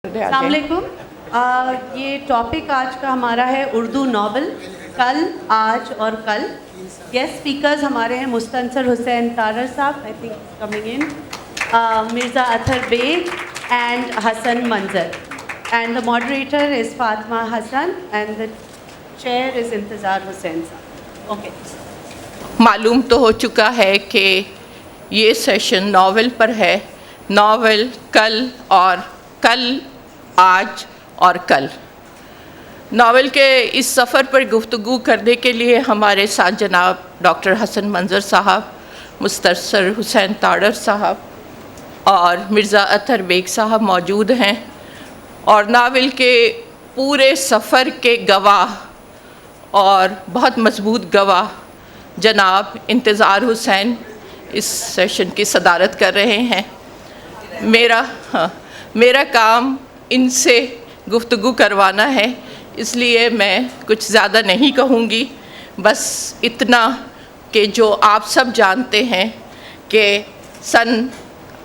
السلام علیکم. یہ ٹاپک آج کا ہمارا ہے اردو ناول کل آج اور کل. گیسٹ اسپیکرز ہمارے ہیں مستنصر حسین تارڑ صاحب, I think coming in, Mirza Athar Baig and Hasan Manzar, and the moderator is Fatima Hasan and the chair is Intizar Hussain صاحب. اوکے. معلوم تو ہو چکا ہے کہ یہ سیشن ناول پر ہے. ناول کل اور کل آج اور کل. ناول کے اس سفر پر گفتگو کرنے کے لیے ہمارے ساتھ جناب ڈاکٹر حسن منظر صاحب, مستنصر حسین تارڑ صاحب اور مرزا اطہر بیگ صاحب موجود ہیں, اور ناول کے پورے سفر کے گواہ اور بہت مضبوط گواہ جناب انتظار حسین اس سیشن کی صدارت کر رہے ہیں. میرا کام ان سے گفتگو کروانا ہے, اس لیے میں کچھ زیادہ نہیں کہوں گی, بس اتنا کہ جو آپ سب جانتے ہیں کہ سن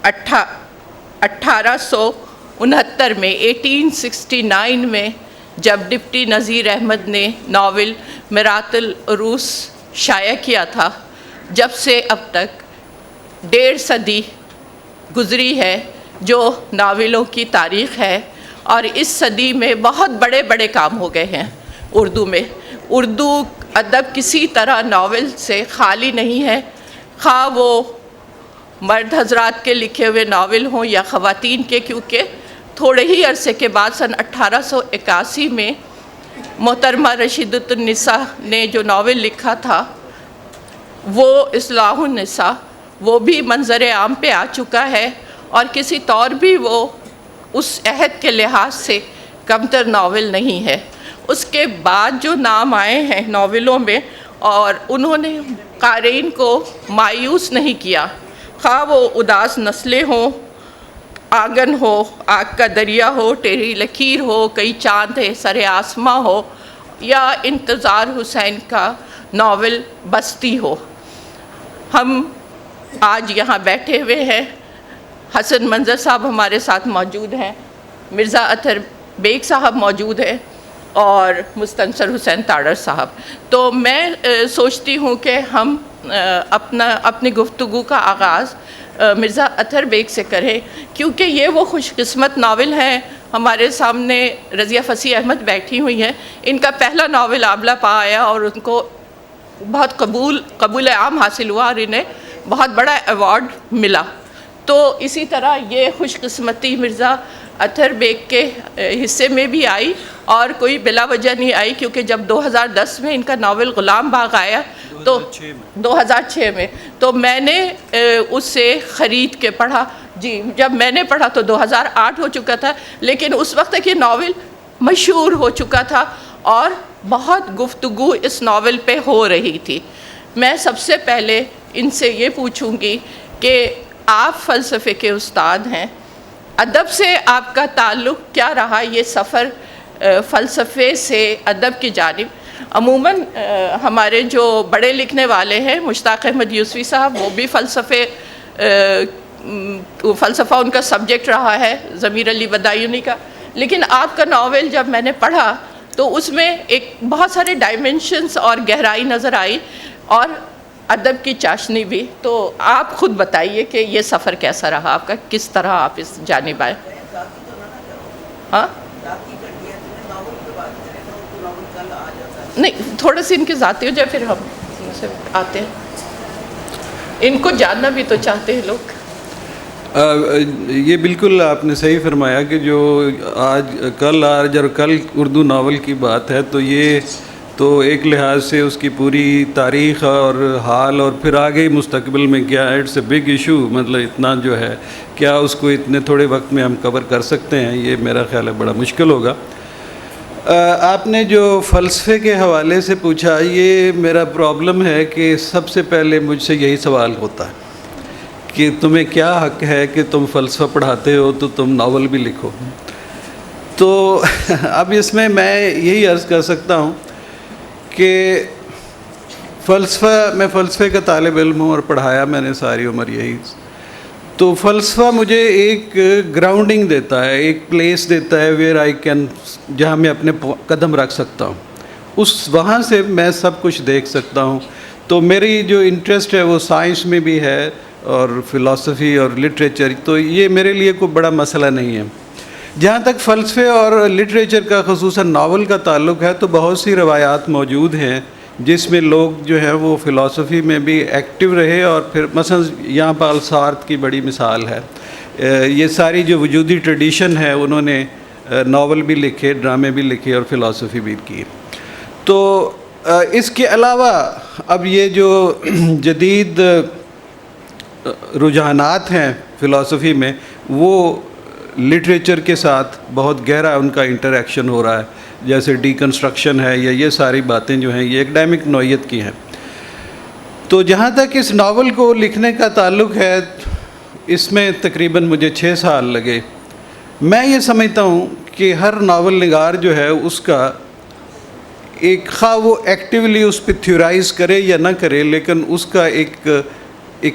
1869 میں 1869 میں جب ڈپٹی نذیر احمد نے ناول میرات العروس شائع کیا تھا, جب سے اب تک 1.5 صدی گزری ہے جو ناولوں کی تاریخ ہے, اور اس صدی میں بہت بڑے بڑے کام ہو گئے ہیں اردو میں. اردو ادب کسی طرح ناول سے خالی نہیں ہے, خواہ وہ مرد حضرات کے لکھے ہوئے ناول ہوں یا خواتین کے, کیونکہ تھوڑے ہی عرصے کے بعد سن 1881 میں محترمہ رشیدۃ النساء نے جو ناول لکھا تھا وہ اصلاح النساء, وہ بھی منظر عام پہ آ چکا ہے, اور کسی طور بھی وہ اس عہد کے لحاظ سے کمتر ناول نہیں ہے. اس کے بعد جو نام آئے ہیں ناولوں میں, اور انہوں نے قارئین کو مایوس نہیں کیا, خواہ وہ اداس نسلیں ہوں, آنگن ہو, آگ کا دریا ہو, ٹیڑھی لکیر ہو, کئی چاند ہے سر آسماں ہو, یا انتظار حسین کا ناول بستی ہو. ہم آج یہاں بیٹھے ہوئے ہیں, حسن منظر صاحب ہمارے ساتھ موجود ہیں, مرزا اطہر بیگ صاحب موجود ہیں, اور مستنصر حسین تارڑ صاحب. تو میں سوچتی ہوں کہ ہم اپنی گفتگو کا آغاز مرزا اطہر بیگ سے کریں, کیونکہ یہ وہ خوش قسمت ناول ہیں. ہمارے سامنے رضیہ فصیح احمد بیٹھی ہوئی ہیں, ان کا پہلا ناول آبلہ پا آیا اور ان کو بہت قبول عام حاصل ہوا, اور انہیں بہت بڑا ایوارڈ ملا. تو اسی طرح یہ خوش قسمتی مرزا اطہر بیگ کے حصے میں بھی آئی, اور کوئی بلا وجہ نہیں آئی, کیونکہ جب 2010 میں ان کا ناول غلام باغ آیا, تو 2006 میں تو میں نے اسے خرید کے پڑھا. جی, جب میں نے پڑھا تو 2008 ہو چکا تھا, لیکن اس وقت تک یہ ناول مشہور ہو چکا تھا اور بہت گفتگو اس ناول پہ ہو رہی تھی. میں سب سے پہلے ان سے یہ پوچھوں گی کہ آپ فلسفے کے استاد ہیں, ادب سے آپ کا تعلق کیا رہا, یہ سفر فلسفے سے ادب کی جانب. عموماً ہمارے جو بڑے لکھنے والے ہیں, مشتاق احمد یوسفی صاحب, وہ بھی فلسفہ ان کا سبجیکٹ رہا ہے, ضمیر علی بدایونی کا. لیکن آپ کا ناول جب میں نے پڑھا تو اس میں ایک بہت سارے ڈائمنشنز اور گہرائی نظر آئی, اور ادب کی چاشنی بھی. تو آپ خود بتائیے کہ یہ سفر کیسا رہا آپ کا, کس طرح آپ اس جانب آئے. ہاں نہیں, تھوڑا سی ان کی ذاتی ہو جائے, پھر ہم سے آتے ہیں. ان کو جاننا بھی تو چاہتے ہیں لوگ. یہ بالکل آپ نے صحیح فرمایا کہ جو آج اور کل اردو ناول کی بات ہے, تو یہ تو ایک لحاظ سے اس کی پوری تاریخ اور حال, اور پھر آگے مستقبل میں کیا, اٹس اے بگ ایشو. مطلب اتنا جو ہے, کیا اس کو اتنے تھوڑے وقت میں ہم کور کر سکتے ہیں, یہ میرا خیال ہے بڑا مشکل ہوگا. آپ نے جو فلسفے کے حوالے سے پوچھا, یہ میرا پرابلم ہے کہ سب سے پہلے مجھ سے یہی سوال ہوتا ہے کہ تمہیں کیا حق ہے کہ تم فلسفہ پڑھاتے ہو تو تم ناول بھی لکھو. تو اب اس میں یہی عرض کر سکتا ہوں کہ میں فلسفے کا طالب علم ہوں, اور پڑھایا میں نے ساری عمر یہی. تو فلسفہ مجھے ایک گراؤنڈنگ دیتا ہے، ایک پلیس دیتا ہے ویئر آئی کین، جہاں میں اپنے قدم رکھ سکتا ہوں، وہاں سے میں سب کچھ دیکھ سکتا ہوں. تو میری جو انٹرسٹ ہے وہ سائنس میں بھی ہے اور فلسفی اور لٹریچر، تو یہ میرے لیے کوئی بڑا مسئلہ نہیں ہے. جہاں تک فلسفے اور لٹریچر کا خصوصاً ناول کا تعلق ہے تو بہت سی روایات موجود ہیں جس میں لوگ جو ہیں وہ فلسفی میں بھی ایکٹیو رہے، اور پھر مثلا یہاں پال سارتر کی بڑی مثال ہے. یہ ساری جو وجودی ٹریڈیشن ہے انہوں نے ناول بھی لکھے، ڈرامے بھی لکھے اور فلسفی بھی کی. تو اس کے علاوہ اب یہ جو جدید رجحانات ہیں فلسفی میں، وہ لٹریچر کے ساتھ بہت گہرا ان کا انٹریکشن ہو رہا ہے، جیسے ڈی کنسٹرکشن ہے، یا یہ ساری باتیں جو ہیں یہ ایکڈیمک نوعیت کی ہیں. تو جہاں تک اس ناول کو لکھنے کا تعلق ہے، اس میں تقریباً مجھے 6 سال لگے. میں یہ سمجھتا ہوں کہ ہر ناول نگار جو ہے اس کا ایک، خواہ وہ ایکٹیولی اس پہ تھیورائز کرے یا نہ کرے، لیکن اس کا ایک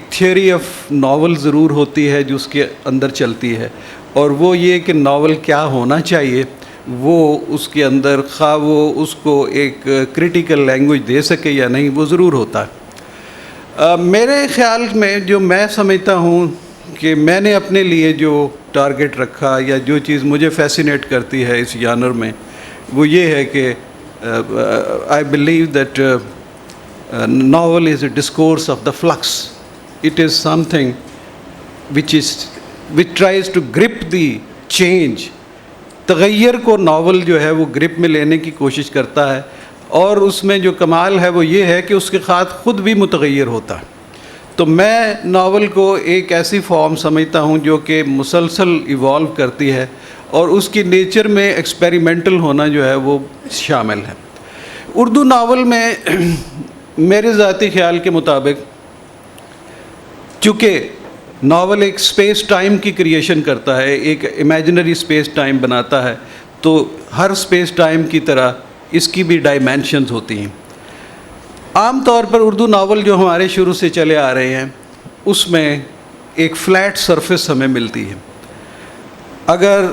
تھیوری آف ناول ضرور ہوتی ہے جو اس کے اندر چلتی ہے، اور وہ یہ کہ ناول کیا ہونا چاہیے، وہ اس کے اندر خواہ وہ اس کو ایک کریٹیکل لینگویج دے سکے یا نہیں، وہ ضرور ہوتا ہے. میرے خیال میں جو میں سمجھتا ہوں کہ میں نے اپنے لیے جو ٹارگٹ رکھا یا جو چیز مجھے فیسینیٹ کرتی ہے اس جانر میں، وہ یہ ہے کہ I believe that novel is a discourse of the flux. It is something which tries to grip the change. تغیر کو ناول جو ہے وہ گرپ میں لینے کی کوشش کرتا ہے، اور اس میں جو کمال ہے وہ یہ ہے کہ اس کے ساتھ خود بھی متغیر ہوتا ہے. تو میں ناول کو ایک ایسی فارم سمجھتا ہوں جو کہ مسلسل ایوالو کرتی ہے، اور اس کی نیچر میں ایکسپیریمنٹل ہونا جو ہے وہ شامل ہے. اردو ناول میں میرے ذاتی خیال کے مطابق، چونکہ ناول ایک اسپیس ٹائم کی کریشن کرتا ہے، ایک امیجنری اسپیس ٹائم بناتا ہے، تو ہر اسپیس ٹائم کی طرح اس کی بھی ڈائمینشنز ہوتی ہیں. عام طور پر اردو ناول جو ہمارے شروع سے چلے آ رہے ہیں اس میں ایک فلیٹ سرفیس ہمیں ملتی ہے. اگر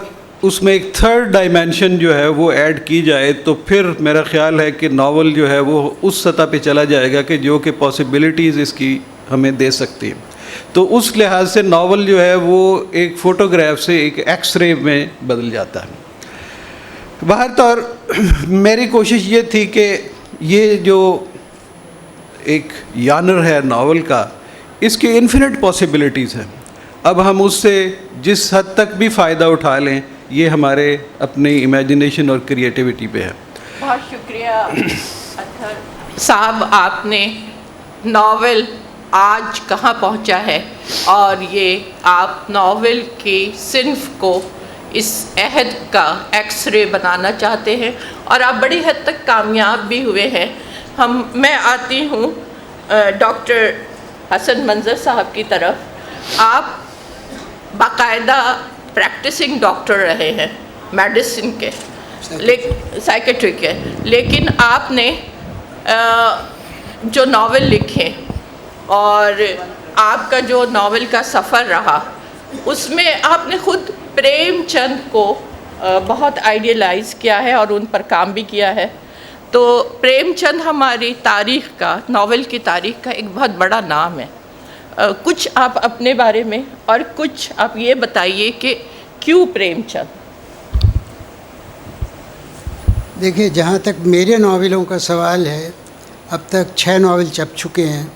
اس میں ایک تھرڈ ڈائمینشن جو ہے وہ ایڈ کی جائے تو پھر میرا خیال ہے کہ ناول جو ہے وہ اس سطح پہ چلا جائے گا کہ جو کہ پاسبلٹیز اس کی ہمیں دے سکتی ہیں. تو اس لحاظ سے ناول جو ہے وہ ایک فوٹوگراف سے ایک ایکس رے میں بدل جاتا ہے. بہر طور میری کوشش یہ تھی کہ یہ جو ایک یانر ہے ناول کا، اس کی انفینٹ پاسبلٹیز ہیں. اب ہم اس سے جس حد تک بھی فائدہ اٹھا لیں، یہ ہمارے اپنی امیجنیشن اور کریٹیوٹی پہ ہے. بہت شکریہ اطہر صاحب، آپ نے ناول آج کہاں پہنچا ہے، اور یہ آپ ناول کی صنف کو اس عہد کا ایکس رے بنانا چاہتے ہیں، اور آپ بڑی حد تک کامیاب بھی ہوئے ہیں. میں آتی ہوں ڈاکٹر حسن منظر صاحب کی طرف. آپ باقاعدہ پریکٹسنگ ڈاکٹر رہے ہیں میڈیسن کے، سائیکیٹری کے، لیکن آپ نے جو ناول لکھے اور آپ کا جو ناول کا سفر رہا، اس میں آپ نے خود پریم چند کو بہت آئیڈیلائز کیا ہے اور ان پر کام بھی کیا ہے. تو پریم چند ہماری تاریخ کا، ناول کی تاریخ کا ایک بہت بڑا نام ہے. کچھ آپ اپنے بارے میں اور کچھ آپ یہ بتائیے کہ کیوں پریم چند؟ دیکھیے، جہاں تک میرے ناولوں کا سوال ہے، اب تک 6 ناول چھپ چکے ہیں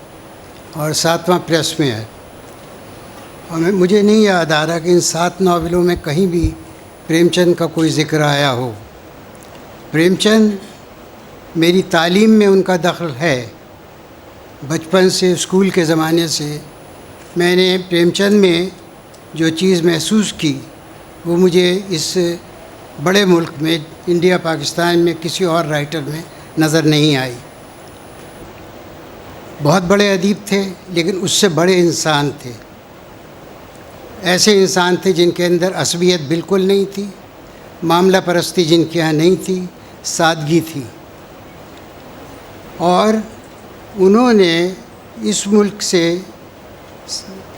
اور 7واں پریس میں ہے، اور مجھے نہیں یاد آ رہا کہ ان 7 ناولوں میں کہیں بھی پریم چند کا کوئی ذکر آیا ہو. پریم چند میری تعلیم میں ان کا دخل ہے. بچپن سے، اسکول کے زمانے سے میں نے پریم چند میں جو چیز محسوس کی وہ مجھے اس بڑے ملک میں، انڈیا پاکستان میں، کسی اور رائٹر میں نظر نہیں آئی. بہت بڑے ادیب تھے، لیکن اس سے بڑے انسان تھے. ایسے انسان تھے جن کے اندر عصبیت بالکل نہیں تھی، معاملہ پرستی جن کے یہاں نہیں تھی، سادگی تھی. اور انہوں نے اس ملک سے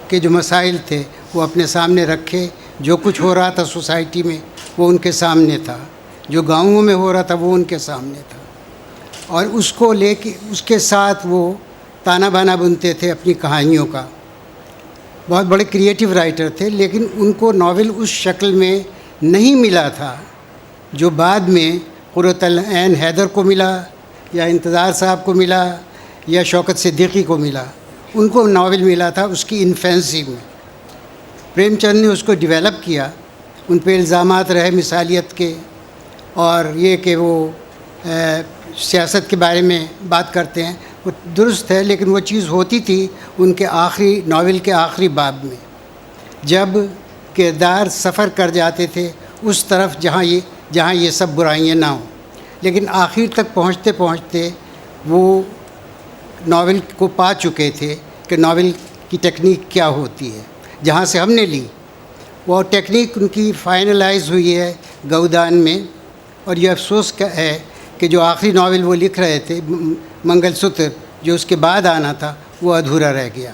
کے جو مسائل تھے وہ اپنے سامنے رکھے. جو کچھ ہو رہا تھا سوسائٹی میں وہ ان کے سامنے تھا, جو گاؤں میں ہو رہا تھا وہ ان کے سامنے تھا, اور اس کو لے کے اس کے ساتھ وہ تانا بانا بنتے تھے اپنی کہانیوں کا. بہت بڑے کریٹیو رائٹر تھے, لیکن ان کو ناول اس شکل میں نہیں ملا تھا جو بعد میں قرۃ العین حیدر کو ملا, یا انتظار صاحب کو ملا, یا شوکت صدیقی کو ملا. ان کو ناول ملا تھا اس کی انفینسی میں. پریم چند نے اس کو ڈیولپ کیا. ان پہ الزامات رہے مثالیت کے, اور یہ کہ وہ سیاست کے بارے میں بات کرتے ہیں, وہ درست ہے, لیکن وہ چیز ہوتی تھی ان کے آخری ناول کے آخری باب میں, جب کردار سفر کر جاتے تھے اس طرف جہاں یہ سب برائیاں نہ ہوں. لیکن آخر تک پہنچتے پہنچتے وہ ناول کو پا چکے تھے کہ ناول کی ٹیکنیک کیا ہوتی ہے, جہاں سے ہم نے لی. وہ ٹیکنیک ان کی فائنلائز ہوئی ہے گودان میں, اور یہ افسوس کا ہے کہ جو آخری ناول وہ لکھ رہے تھے منگل سوتر, جو اس کے بعد آنا تھا, وہ ادھورا رہ گیا,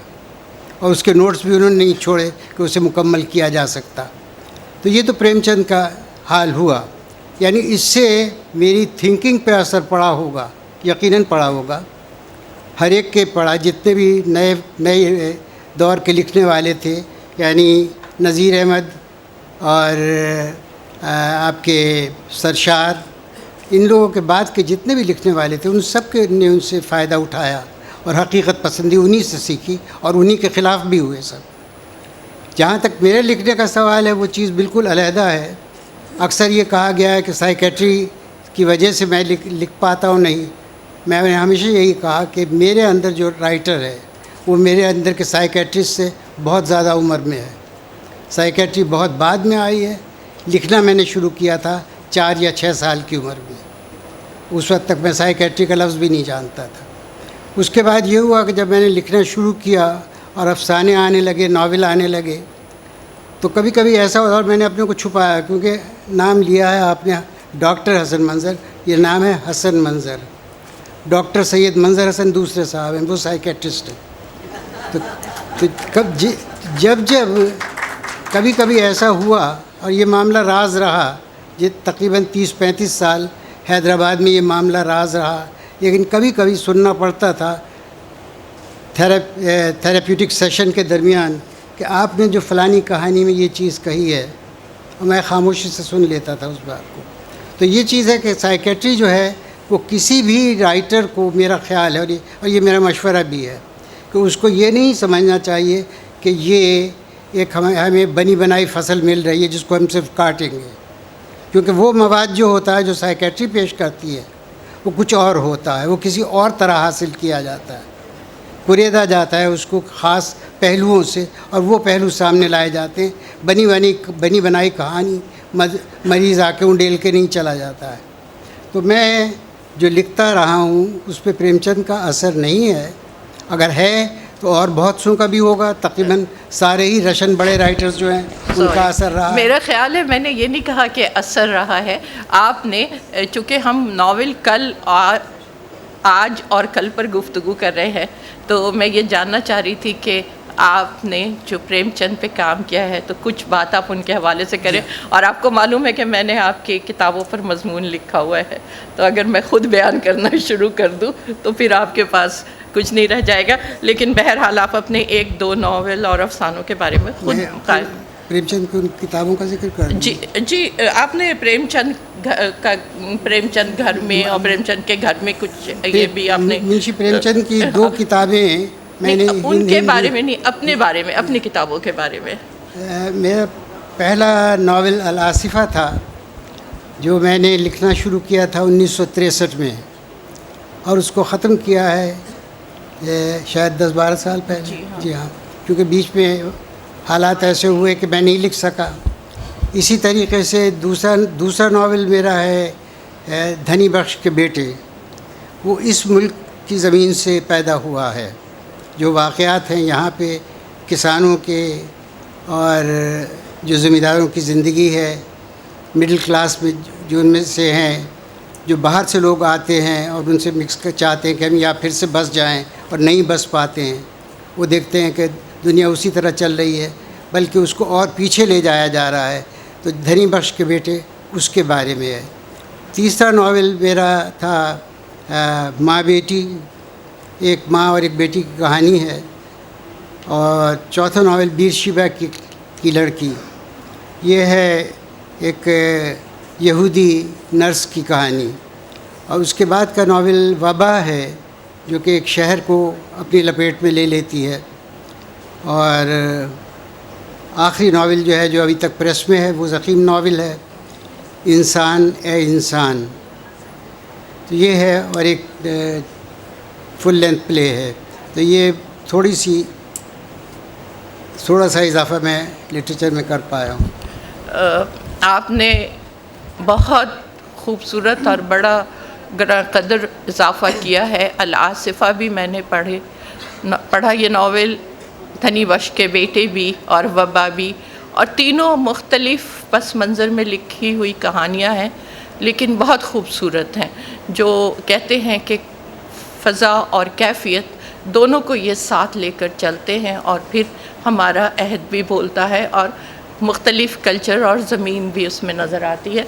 اور اس کے نوٹس بھی انہوں نے نہیں چھوڑے کہ اسے مکمل کیا جا سکتا. تو یہ تو پریم چند کا حال ہوا. یعنی اس سے میری تھنکنگ پہ اثر پڑا ہوگا, یقیناً پڑا ہوگا. ہر ایک کے پڑا, جتنے بھی نئے دور کے لکھنے والے تھے, یعنی نذیر احمد اور آپ کے سرشار, ان لوگوں کے بعد کے جتنے بھی لکھنے والے تھے, ان سب کے نے ان سے فائدہ اٹھایا, اور حقیقت پسندی انہی سے سیکھی, اور انہی کے خلاف بھی ہوئے سب. جہاں تک میرے لکھنے کا سوال ہے, وہ چیز بالکل علیحدہ ہے. اکثر یہ کہا گیا ہے کہ سائیکیٹری کی وجہ سے میں لکھ پاتا ہوں. نہیں, میں نے ہمیشہ یہی کہا کہ میرے اندر جو رائٹر ہے وہ میرے اندر کے سائیکیٹرسٹ سے بہت زیادہ عمر میں ہے. سائیکیٹری بہت بعد میں آئی ہے. لکھنا میں نے شروع کیا تھا 4 یا 6 سال کی عمر میں. اس وقت تک میں سائیکیٹری کا لفظ بھی نہیں جانتا تھا. اس کے بعد یہ ہوا کہ جب میں نے لکھنا شروع کیا اور افسانے آنے لگے, ناول آنے لگے, تو کبھی کبھی ایسا ہوتا, اور میں نے اپنے کو چھپایا, کیونکہ نام لیا ہے آپ نے ڈاکٹر حسن منظر, یہ نام ہے حسن منظر. ڈاکٹر سید منظر حسن دوسرے صاحب ہیں, وہ سائیکیٹرسٹ ہیں. تو جب کبھی کبھی ایسا ہوا, اور یہ معاملہ راز رہا, یہ تقریباً 30-35 سال حیدرآباد میں یہ معاملہ راز رہا, لیکن کبھی کبھی سننا پڑتا تھا تھیراپیوٹک سیشن کے درمیان کہ آپ نے جو فلانی کہانی میں یہ چیز کہی ہے, اور میں خاموشی سے سن لیتا تھا اس بات کو. تو یہ چیز ہے کہ سائیکیٹری جو ہے وہ کسی بھی رائٹر کو, میرا خیال ہے, اور یہ میرا مشورہ بھی ہے, کہ اس کو یہ نہیں سمجھنا چاہیے کہ یہ ایک ہمیں بنی بنائی فصل مل رہی ہے جس کو ہم صرف کاٹیں گے. کیونکہ وہ مواد جو ہوتا ہے جو سائیکیٹری پیش کرتی ہے وہ کچھ اور ہوتا ہے, وہ کسی اور طرح حاصل کیا جاتا ہے, کریدا جاتا ہے اس کو خاص پہلوؤں سے, اور وہ پہلو سامنے لائے جاتے ہیں. بنی بنائی کہانی مریض آ کے انڈیل کے نہیں چلا جاتا ہے. تو میں جو لکھتا رہا ہوں اس پہ پریم چند کا اثر نہیں ہے. اگر ہے تو اور بہت سو کا بھی ہوگا. تقریباً سارے ہی رشن بڑے رائٹرز جو ہیں ان کا اثر رہا. میرا خیال ہے, میں نے یہ نہیں کہا کہ اثر رہا ہے. آپ نے, چونکہ ہم ناول کل آج اور کل پر گفتگو کر رہے ہیں, تو میں یہ جاننا چاہ رہی تھی کہ آپ نے جو پریم چند پہ کام کیا ہے تو کچھ بات آپ ان کے حوالے سے کریں. اور آپ کو معلوم ہے کہ میں نے آپ کی کتابوں پر مضمون لکھا ہوا ہے, تو اگر میں خود بیان کرنا شروع کر دوں تو پھر آپ کے پاس کچھ نہیں رہ جائے گا. لیکن بہرحال آپ اپنے 1-2 ناول اور افسانوں کے بارے میں خود پریم چند کی کتابوں کا ذکر کر. جی آپ نے پریم چند گھر میں اور پریم چند کے گھر میں کچھ یہ بھی آپ نے, منشی پریم چند کی 2 کتابیں میں نے ان کے بارے میں نہیں, اپنے بارے میں, اپنی کتابوں کے بارے میں. میرا پہلا ناول الآصفہ تھا جو میں نے لکھنا شروع کیا تھا 1963 میں, اور اس کو ختم کیا ہے شاید 10-12 سال پہلے. جی ہاں, کیونکہ بیچ میں حالات ایسے ہوئے کہ میں نہیں لکھ سکا. اسی طریقے سے دوسرا ناول میرا ہے دھنی بخش کے بیٹے. وہ اس ملک کی زمین سے پیدا ہوا ہے. جو واقعات ہیں یہاں پہ کسانوں کے اور جو زمینداروں کی زندگی ہے, مڈل کلاس میں جو ان میں سے ہیں, جو باہر سے لوگ آتے ہیں اور ان سے مکس چاہتے ہیں کہ ہم یا پھر سے بس جائیں اور نہیں بس پاتے ہیں. وہ دیکھتے ہیں کہ دنیا اسی طرح چل رہی ہے, بلکہ اس کو اور پیچھے لے جایا جا رہا ہے. تو دھنی بخش کے بیٹے اس کے بارے میں ہے. تیسرا ناول میرا تھا ماں بیٹی، ایک ماں اور ایک بیٹی کی کہانی ہے. اور چوتھا ناول بیر شیبہ کی لڑکی، یہ ہے ایک یہودی نرس کی کہانی. اور اس کے بعد کا ناول وبا ہے، جو کہ ایک شہر کو اپنی لپیٹ میں لے لیتی ہے. اور آخری ناول جو ہے جو ابھی تک پریس میں ہے وہ ضخیم ناول ہے، انسان اے انسان. تو یہ ہے، اور ایک فل لینتھ پلے ہے. تو یہ تھوڑا سا اضافہ میں لٹریچر میں کر پایا ہوں. آپ نے بہت خوبصورت اور بڑا گراں قدر اضافہ کیا ہے. الآصفہ بھی میں نے پڑھا یہ ناول، دھنی بخش کے بیٹے بھی اور وبا بھی، اور تینوں مختلف پس منظر میں لکھی ہوئی کہانیاں ہیں لیکن بہت خوبصورت ہیں، جو کہتے ہیں کہ فضا اور کیفیت دونوں کو یہ ساتھ لے کر چلتے ہیں، اور پھر ہمارا عہد بھی بولتا ہے اور مختلف کلچر اور زمین بھی اس میں نظر آتی ہے.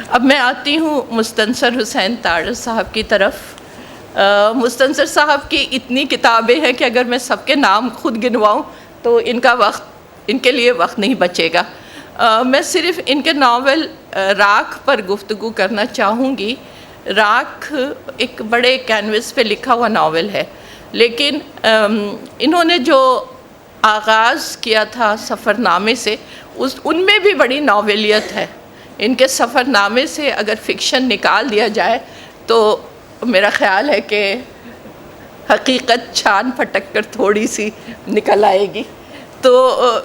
اب میں آتی ہوں مستنصر حسین تارڑ صاحب کی طرف. مستنصر صاحب کی اتنی کتابیں ہیں کہ اگر میں سب کے نام خود گنواؤں تو ان کے لیے وقت نہیں بچے گا. میں صرف ان کے ناول راکھ پر گفتگو کرنا چاہوں گی. راکھ ایک بڑے کینوس پہ لکھا ہوا ناول ہے، لیکن انہوں نے جو آغاز کیا تھا سفر نامے سے، ان میں بھی بڑی ناولیت ہے. ان کے سفر نامے سے اگر فکشن نکال دیا جائے تو میرا خیال ہے کہ حقیقت چھان پھٹک کر تھوڑی سی نکل آئے گی. تو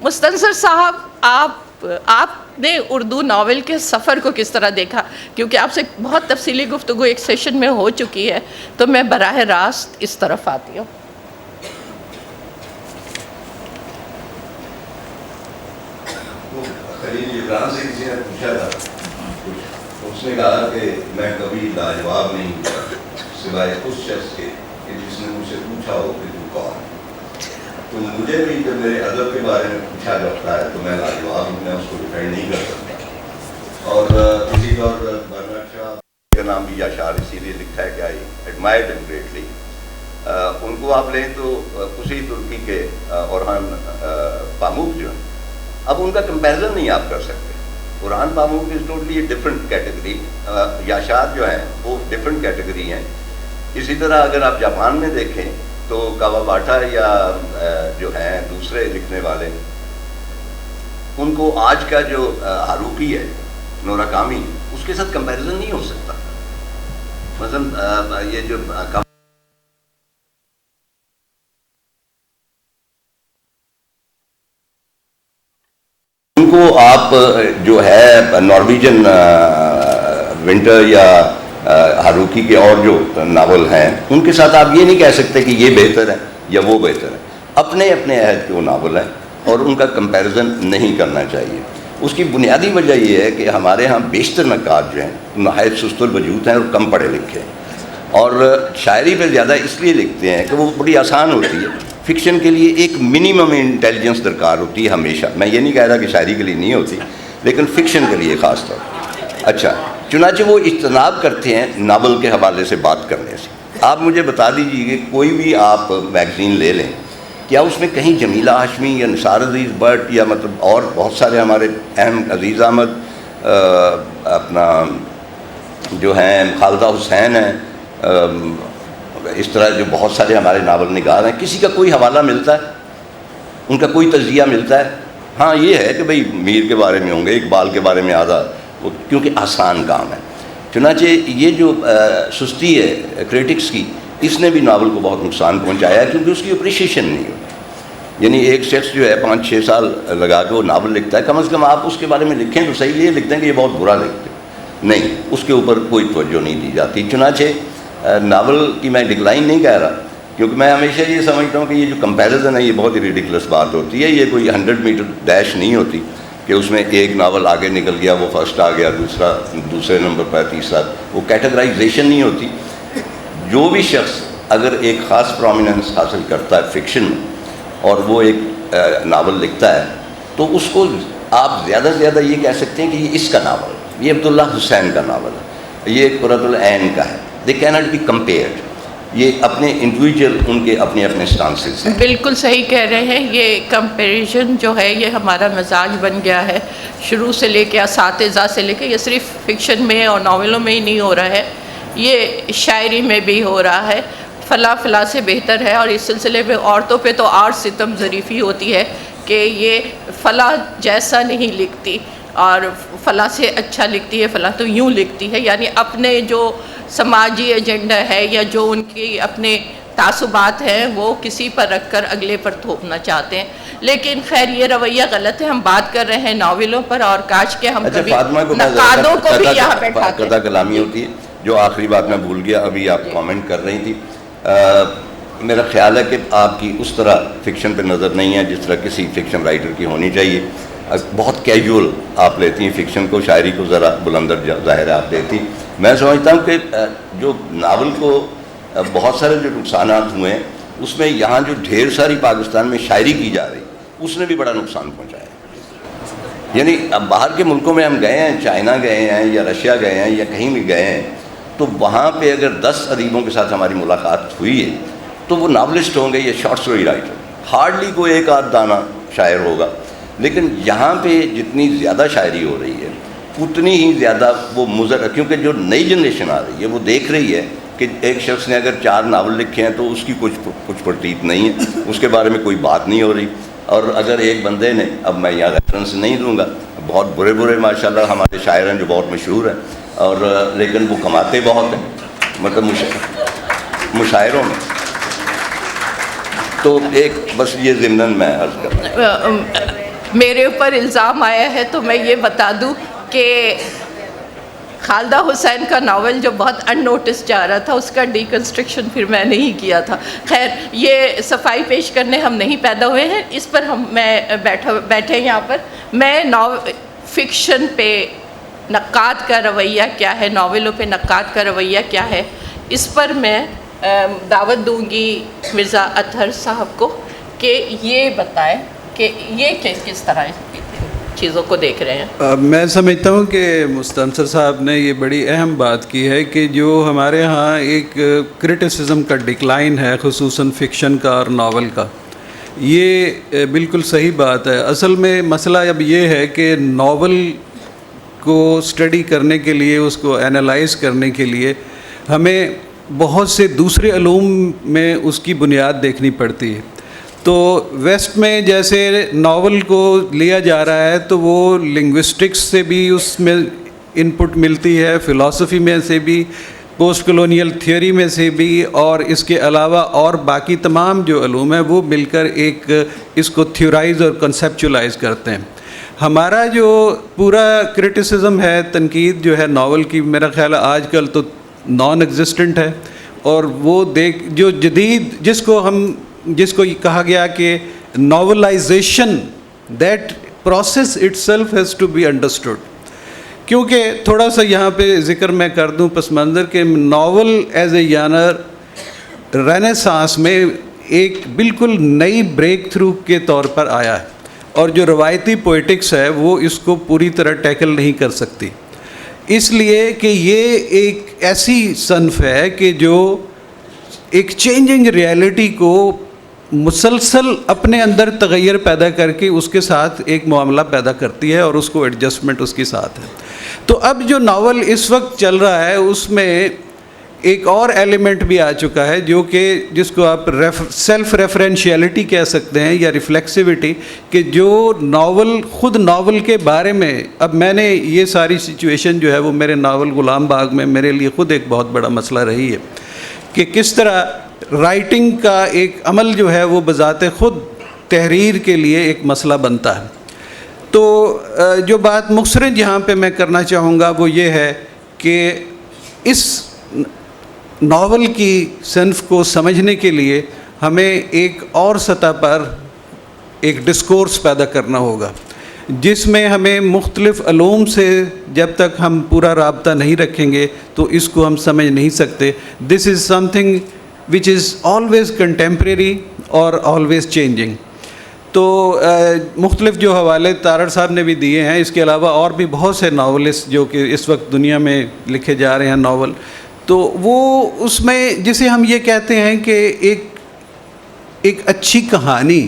مستنصر صاحب، آپ نے اردو ناول کے سفر کو کس طرح دیکھا؟ کیونکہ آپ سے بہت تفصیلی گفتگو ایک سیشن میں ہو چکی ہے، تو میں براہ راست اس طرف آتی ہوں. خلیل جبران سے کسی نے پوچھا تھا، اس نے کہا کہ میں کبھی لاجواب نہیں ہوا سوائے اس شخص کے کہ جس نے مجھ سے پوچھا ہو کہ تو کون. تو مجھے بھی جب میرے ادب کے بارے میں پوچھا جاتا ہے تو میں لاجواب ہوں، میں اس کو ڈیفینڈ نہیں کر سکتا. اور اسی طور پر برنارڈ شاہ کا نام بھی اشعار اسی لیے لکھا ہے کہ آئی ایڈمائرڈ ہم گریٹلی. ان کو آپ لیں تو اسی ترکی کے اورہان پاموک جو ہیں، اب ان کا کمپیریزن نہیں آپ کر سکتے. قرآن پاموک is totally different category, Yasar جو ہیں وہ ڈفرینٹ کیٹیگری ہیں. اسی طرح اگر آپ جاپان میں دیکھیں تو کاواباٹا یا جو ہیں دوسرے لکھنے والے، ان کو آج کا جو ہاروکی ہے نوراکامی، اس کے ساتھ کمپیریزن نہیں ہو سکتا. مثلا یہ جو ان کو آپ جو ہے نارویجن ونٹر یا ہاروکی کے اور جو ناول ہیں ان کے ساتھ آپ یہ نہیں کہہ سکتے کہ یہ بہتر ہے یا وہ بہتر ہے. اپنے اپنے عہد کے وہ ناول ہیں اور ان کا کمپیریزن نہیں کرنا چاہیے. اس کی بنیادی وجہ یہ ہے کہ ہمارے ہاں بیشتر نقاد جو ہیں نہایت سست الوجود ہیں اور کم پڑھے لکھے ہیں، اور شاعری پہ زیادہ اس لیے لکھتے ہیں کہ وہ بڑی آسان ہوتی ہے. فکشن کے لیے ایک منیمم انٹیلیجنس درکار ہوتی ہے ہمیشہ. میں یہ نہیں کہہ رہا کہ شاعری کے لیے نہیں ہوتی، لیکن فکشن کے لیے خاص طور پر. اچھا، چنانچہ وہ اجتناب کرتے ہیں ناول کے حوالے سے بات کرنے سے. آپ مجھے بتا دیجیے کہ کوئی بھی آپ میگزین لے لیں، کیا اس میں کہیں جمیلہ ہاشمی یا نثار عزیز بٹ یا مطلب اور بہت سارے ہمارے اہم عزیز احمد اپنا جو ہیں خالدہ حسین ہیں، اس طرح جو بہت سارے ہمارے ناول نگار ہیں، کسی کا کوئی حوالہ ملتا ہے؟ ان کا کوئی تجزیہ ملتا ہے؟ ہاں یہ ہے کہ بھئی میر کے بارے میں ہوں گے، اقبال کے بارے میں آدھا، کیونکہ آسان کام ہے. چنانچہ یہ جو سستی ہے کریٹکس کی، اس نے بھی ناول کو بہت نقصان پہنچایا ہے، کیونکہ اس کی اپریشیشن نہیں ہوتی. یعنی ایک شخص جو ہے 5-6 سال لگا کے وہ ناول لکھتا ہے، کم از کم آپ اس کے بارے میں لکھیں تو صحیح یہ لکھتے ہیں کہ یہ بہت برا لکھتے ہیں، نہیں، اس کے اوپر کوئی توجہ نہیں دی جاتی. چنانچہ ناول کی میں ڈکلائن نہیں کہہ رہا، کیونکہ میں ہمیشہ یہ سمجھتا ہوں کہ یہ جو کمپیریزن ہے یہ بہت ہی ریڈیکولس بات ہوتی ہے. یہ کوئی 100 میٹر ڈیش نہیں ہوتی کہ اس میں ایک ناول آگے نکل گیا، وہ فرسٹ آ گیا، دوسرا دوسرے نمبر پر، تیسرا. وہ کیٹیگرائزیشن نہیں ہوتی. جو بھی شخص اگر ایک خاص پرومیننس حاصل کرتا ہے فکشن میں، اور وہ ایک ناول لکھتا ہے تو اس کو آپ زیادہ سے زیادہ یہ کہہ سکتے ہیں کہ یہ اس کا ناول ہے، یہ عبداللہ حسین کا ناول ہے، یہ قرۃ العین کا ہے. دے کی ناٹ بی کمپیئرڈ. یہ اپنے انڈیویجول ان کے اپنے اپنے اسٹانسز ہیں. بالکل صحیح کہہ رہے ہیں. یہ کمپیریزن جو ہے یہ ہمارا مزاج بن گیا ہے شروع سے لے کے، اساتذہ سے لے کے. یہ صرف فکشن میں اور ناولوں میں ہی نہیں ہو رہا ہے، یہ شاعری میں بھی ہو رہا ہے. فلاں فلاں سے بہتر ہے. اور اس سلسلے میں عورتوں پہ تو اور ستم ظریفی ہوتی ہے کہ یہ فلاں جیسا نہیں لکھتی اور فلاں سے اچھا لکھتی ہے، فلاں تو یوں لکھتی ہے. یعنی اپنے جو سماجی ایجنڈا ہے یا جو ان کی اپنے تعصبات ہیں وہ کسی پر رکھ کر اگلے پر تھوپنا چاہتے ہیں. لیکن خیر یہ رویہ غلط ہے. ہم بات کر رہے ہیں ناولوں پر، اور کاش کے ہم کبھی نقادوں کو بھی یہاں بیٹھاتے. قطع کلامی ہوتی ہے. جو آخری بات میں بھول گیا، ابھی آپ کامنٹ کر رہی تھی، میرا خیال ہے کہ آپ کی اس طرح فکشن پہ نظر نہیں ہے جس طرح کسی فکشن رائٹر کی ہونی چاہیے. بہت کیجول آپ لیتی ہیں فکشن کو، شاعری کو ذرا بلندر ظاہر آپ دیتی. میں سمجھتا ہوں کہ جو ناول کو بہت سارے جو نقصانات ہوئے ہیں اس میں یہاں جو ڈھیر ساری پاکستان میں شاعری کی جا رہی اس نے بھی بڑا نقصان پہنچایا. یعنی اب باہر کے ملکوں میں ہم گئے ہیں، چائنا گئے ہیں یا رشیا گئے ہیں یا کہیں بھی گئے ہیں، تو وہاں پہ اگر 10 ادیبوں کے ساتھ ہماری ملاقات ہوئی ہے تو وہ ناولسٹ ہوں گے یا شارٹ سٹوری رائٹر، ہارڈلی کوئی ایک آدھ دانہ شاعر ہوگا. لیکن یہاں پہ جتنی زیادہ شاعری ہو رہی ہے اتنی ہی زیادہ وہ مضر، کیونکہ جو نئی جنریشن آ رہی ہے وہ دیکھ رہی ہے کہ ایک شخص نے اگر 4 ناول لکھے ہیں تو اس کی کچھ پرتیت نہیں ہے، اس کے بارے میں کوئی بات نہیں ہو رہی. اور اگر ایک بندے نے، اب میں یہاں ریفرنس نہیں دوں گا، بہت برے ماشاءاللہ ہمارے شاعر ہیں جو بہت مشہور ہیں اور لیکن وہ کماتے بہت ہیں، مطلب مشاعروں میں. تو ایک بس یہ ضمناً میں عرض کرتا ہوں. میرے اوپر الزام آیا ہے تو میں یہ بتا دوں کہ خالدہ حسین کا ناول جو بہت ان نوٹس جا رہا تھا اس کا ڈیکنسٹرکشن پھر میں نہیں کیا تھا. خیر یہ صفائی پیش کرنے ہم نہیں پیدا ہوئے ہیں، اس پر بیٹھے یہاں پر. میں فکشن پہ نقاد کا رویہ کیا ہے، ناولوں پہ نقاد کا رویہ کیا ہے، اس پر میں دعوت دوں گی مرزا اطہر صاحب کو کہ یہ بتائیں کہ یہ کس طرح چیزوں کو دیکھ رہے ہیں. میں سمجھتا ہوں کہ مستنصر صاحب نے یہ بڑی اہم بات کی ہے کہ جو ہمارے ہاں ایک کرٹیسزم کا ڈکلائن ہے خصوصاً فکشن کا اور ناول کا، یہ بالکل صحیح بات ہے. اصل میں مسئلہ اب یہ ہے کہ ناول کو اسٹڈی کرنے کے لیے، اس کو اینالائز کرنے کے لیے ہمیں بہت سے دوسرے علوم میں اس کی بنیاد دیکھنی پڑتی ہے. تو ویسٹ میں جیسے ناول کو لیا جا رہا ہے تو وہ لنگوسٹکس سے بھی اس میں انپٹ ملتی ہے، فلسفی میں سے بھی، پوسٹ کلونیل تھیوری میں سے بھی، اور اس کے علاوہ اور باقی تمام جو علوم ہیں وہ مل کر ایک اس کو تھیورائز اور کنسیپچولائز کرتے ہیں. ہمارا جو پورا کرٹیسزم ہے، تنقید جو ہے ناول کی، میرا خیال ہے آج کل تو نان ایگزسٹنٹ ہے. اور وہ جو جدید جس کو کہا گیا کہ novelization, that process itself has to be understood. کیونکہ تھوڑا سا یہاں پہ ذکر میں کر دوں پس منظر کہ novel as a genre Renaissance میں ایک بالکل نئی بریک تھرو کے طور پر آیا ہے، اور جو روایتی پوئٹکس ہے وہ اس کو پوری طرح ٹیکل نہیں کر سکتی، اس لیے کہ یہ ایک ایسی صنف ہے کہ جو ایک چینجنگ ریئلٹی کو مسلسل اپنے اندر تغیر پیدا کر کے اس کے ساتھ ایک معاملہ پیدا کرتی ہے اور اس کو ایڈجسٹمنٹ اس کے ساتھ ہے. تو اب جو ناول اس وقت چل رہا ہے اس میں ایک اور ایلیمنٹ بھی آ چکا ہے جو کہ جس کو آپ سیلف ریفرینشیلٹی کہہ سکتے ہیں یا ریفلیکسیوٹی، کہ جو ناول خود ناول کے بارے میں، اب میں نے یہ ساری سچویشن جو ہے وہ میرے ناول غلام باغ میں میرے لیے خود ایک بہت بڑا مسئلہ رہی ہے کہ کس طرح رائٹنگ کا ایک عمل جو ہے وہ بذات خود تحریر کے لیے ایک مسئلہ بنتا ہے. تو جو بات مختصراً یہاں پہ میں کرنا چاہوں گا وہ یہ ہے کہ اس ناول کی صنف کو سمجھنے کے لیے ہمیں ایک اور سطح پر ایک ڈسکورس پیدا کرنا ہوگا جس میں ہمیں مختلف علوم سے جب تک ہم پورا رابطہ نہیں رکھیں گے تو اس کو ہم سمجھ نہیں سکتے. This is something which is always contemporary or always changing. تو مختلف جو حوالے تارڑ صاحب نے بھی دیے ہیں، اس کے علاوہ اور بھی بہت سے ناولسٹ جو کہ اس وقت دنیا میں لکھے جا رہے ہیں ناول، تو وہ اس میں جسے ہم یہ کہتے ہیں کہ ایک اچھی کہانی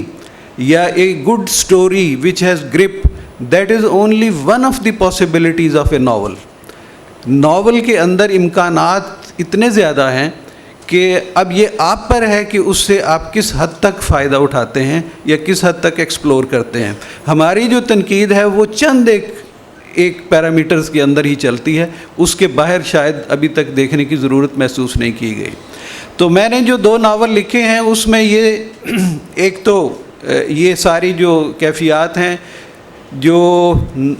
یا ایک good story which has grip, that is only one of the possibilities of a novel. Novel کے اندر امکانات اتنے زیادہ ہیں کہ اب یہ آپ پر ہے کہ اس سے آپ کس حد تک فائدہ اٹھاتے ہیں یا کس حد تک ایکسپلور کرتے ہیں. ہماری جو تنقید ہے وہ چند ایک پیرامیٹرز کے اندر ہی چلتی ہے، اس کے باہر شاید ابھی تک دیکھنے کی ضرورت محسوس نہیں کی گئی. تو میں نے جو 2 ناول لکھے ہیں اس میں یہ ایک تو یہ ساری جو کیفیات ہیں جو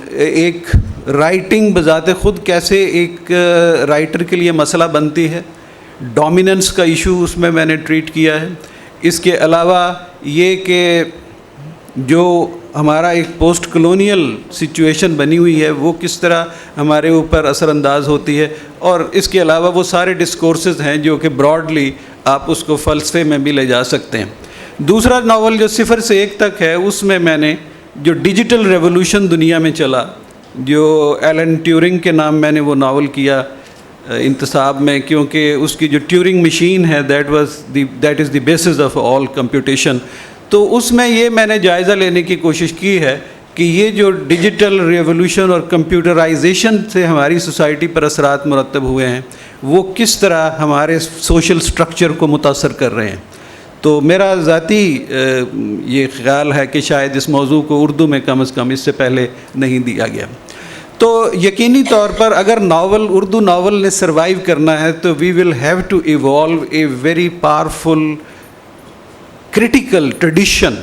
ایک رائٹنگ بذات خود کیسے ایک رائٹر کے لیے مسئلہ بنتی ہے، ڈومیننس کا ایشو اس میں نے ٹریٹ کیا ہے. اس کے علاوہ یہ کہ جو ہمارا ایک پوسٹ کلونیل سچویشن بنی ہوئی ہے وہ کس طرح ہمارے اوپر اثر انداز ہوتی ہے، اور اس کے علاوہ وہ سارے ڈسکورسز ہیں جو کہ براڈلی آپ اس کو فلسفے میں بھی لے جا سکتے ہیں. دوسرا ناول جو 0 سے 1 تک ہے اس میں نے جو ڈیجیٹل ریولوشن دنیا میں چلا، جو ایلن ٹیورنگ کے نام میں نے وہ ناول کیا انتصاب میں، کیونکہ اس کی جو ٹیورنگ مشین ہے that is the basis of all computation. تو اس میں یہ میں نے جائزہ لینے کی کوشش کی ہے کہ یہ جو ڈیجیٹل ریولوشن اور کمپیوٹرائزیشن سے ہماری سوسائٹی پر اثرات مرتب ہوئے ہیں وہ کس طرح ہمارے سوشل سٹرکچر کو متاثر کر رہے ہیں. تو میرا ذاتی یہ خیال ہے کہ شاید اس موضوع کو اردو میں کم از کم اس سے پہلے نہیں دیا گیا. تو یقینی طور پر اگر اردو ناول نے سروائیو کرنا ہے تو we will have to evolve a very powerful critical tradition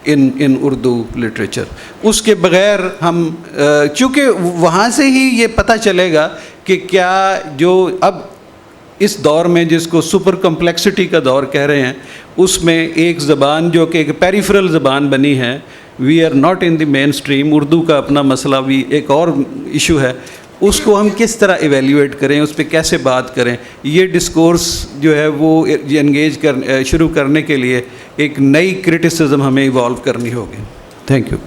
in Urdu literature. اس کے بغیر ہم چونکہ وہاں سے ہی یہ پتہ چلے گا کہ کیا جو اب اس دور میں جس کو سپر کمپلیکسٹی کا دور کہہ رہے ہیں اس میں ایک زبان جو کہ ایک پیریفرل زبان بنی ہے، we are not in the mainstream. Urdu کا اپنا مسئلہ بھی ایک اور ایشو ہے، اس کو ہم کس طرح ایویلیویٹ کریں، اس پہ کیسے بات کریں. یہ ڈسکورس جو ہے وہ انگیج شروع کرنے کے لیے ایک نئی کرٹیسزم ہمیں ایوالو کرنی ہوگی. Thank you.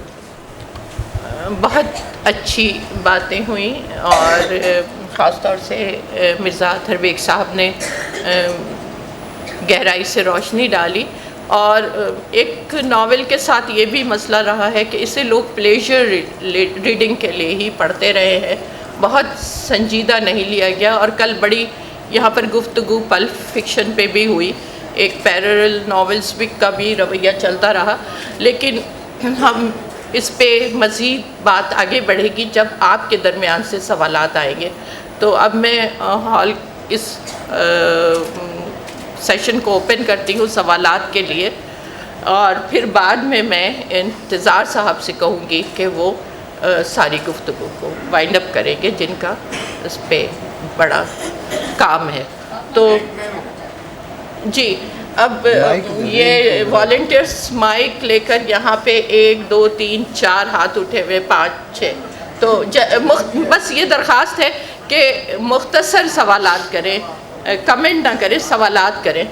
بہت اچھی باتیں ہوئیں اور خاص طور سے مرزا اطہر بیگ صاحب نے گہرائی سے روشنی ڈالی. اور ایک ناول کے ساتھ یہ بھی مسئلہ رہا ہے کہ اسے لوگ پلیجر ریڈنگ کے لیے ہی پڑھتے رہے ہیں، بہت سنجیدہ نہیں لیا گیا. اور کل بڑی یہاں پر گفتگو پلپ فکشن پہ بھی ہوئی، ایک پیرل ناولز کا بھی رویہ چلتا رہا، لیکن ہم اس پہ مزید بات آگے بڑھے گی جب آپ کے درمیان سے سوالات آئیں گے. تو اب میں ہال اس سیشن کو اوپن کرتی ہوں سوالات کے لیے، اور پھر بعد میں انتظار صاحب سے کہوں گی کہ وہ ساری گفتگو کو وائنڈ اپ کریں گے جن کا اس پہ بڑا کام ہے. تو جی اب یہ والنٹیئرس مائک لے کر یہاں پہ 1 2 3 4 ہاتھ اٹھے ہوئے 5 6. تو بس یہ درخواست ہے کہ مختصر سوالات کریں، کمنٹ نہ کریں، سوالات کریں.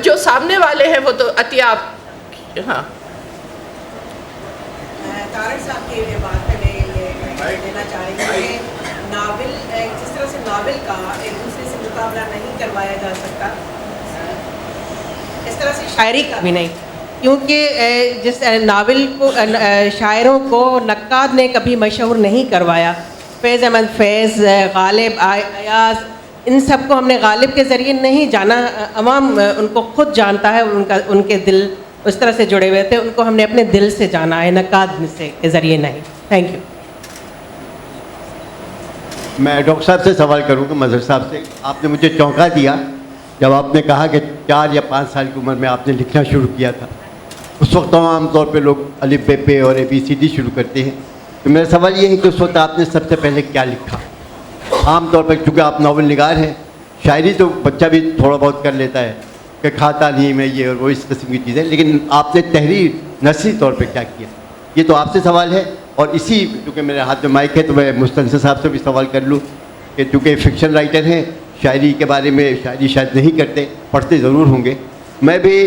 جو سامنے والے ہیں وہ تو عطیہ آپ. ہاں طارق صاحب کی یہ بات پہ میں یہ دینا چاہ رہی ہوں کہ ناول جس طرح سے ناول کا ایک دوسرے سے مقابلہ نہیں کروایا جا سکتا، اس طرح سے شاعری کا بھی نہیں، کیونکہ جس ناول کو شاعروں کو نقاد نے کبھی مشہور نہیں کروایا. فیض احمد فیض، غالب، ایاز، ان سب کو ہم نے غالب کے ذریعے نہیں جانا، عوام ان کو خود جانتا ہے، ان کے دل اس طرح سے جڑے ہوئے تھے، ان کو ہم نے اپنے دل سے جانا ہے، نقاد سے کے ذریعے نہیں. Thank you. میں ڈاکٹر صاحب سے سوال کروں گا، مظہر صاحب سے. آپ نے مجھے چونکا دیا جب آپ نے کہا کہ 4 یا 5 سال کی عمر میں آپ نے لکھنا شروع کیا تھا. اس وقت عام طور پہ لوگ الف ب پ اور ABCD شروع کرتے ہیں. تو میرا سوال یہ ہے کہ اس وقت آپ نے سب سے پہلے کیا لکھا؟ عام طور پر چونکہ آپ ناول نگار ہیں، شاعری تو بچہ بھی تھوڑا بہت کر لیتا ہے کہ کھاتا نہیں میں یہ اور وہ اس قسم کی چیزیں، لیکن آپ نے تحریر نثری طور پہ کیا کیا؟ یہ تو آپ سے سوال ہے. اور اسی چونکہ میرے ہاتھ میں مائک ہے تو میں مستنصر صاحب سے بھی سوال کر لوں کہ چونکہ فکشن رائٹر ہیں، شاعری کے بارے میں شاعری شاید نہیں کرتے، پڑھتے ضرور ہوں گے. میں بھی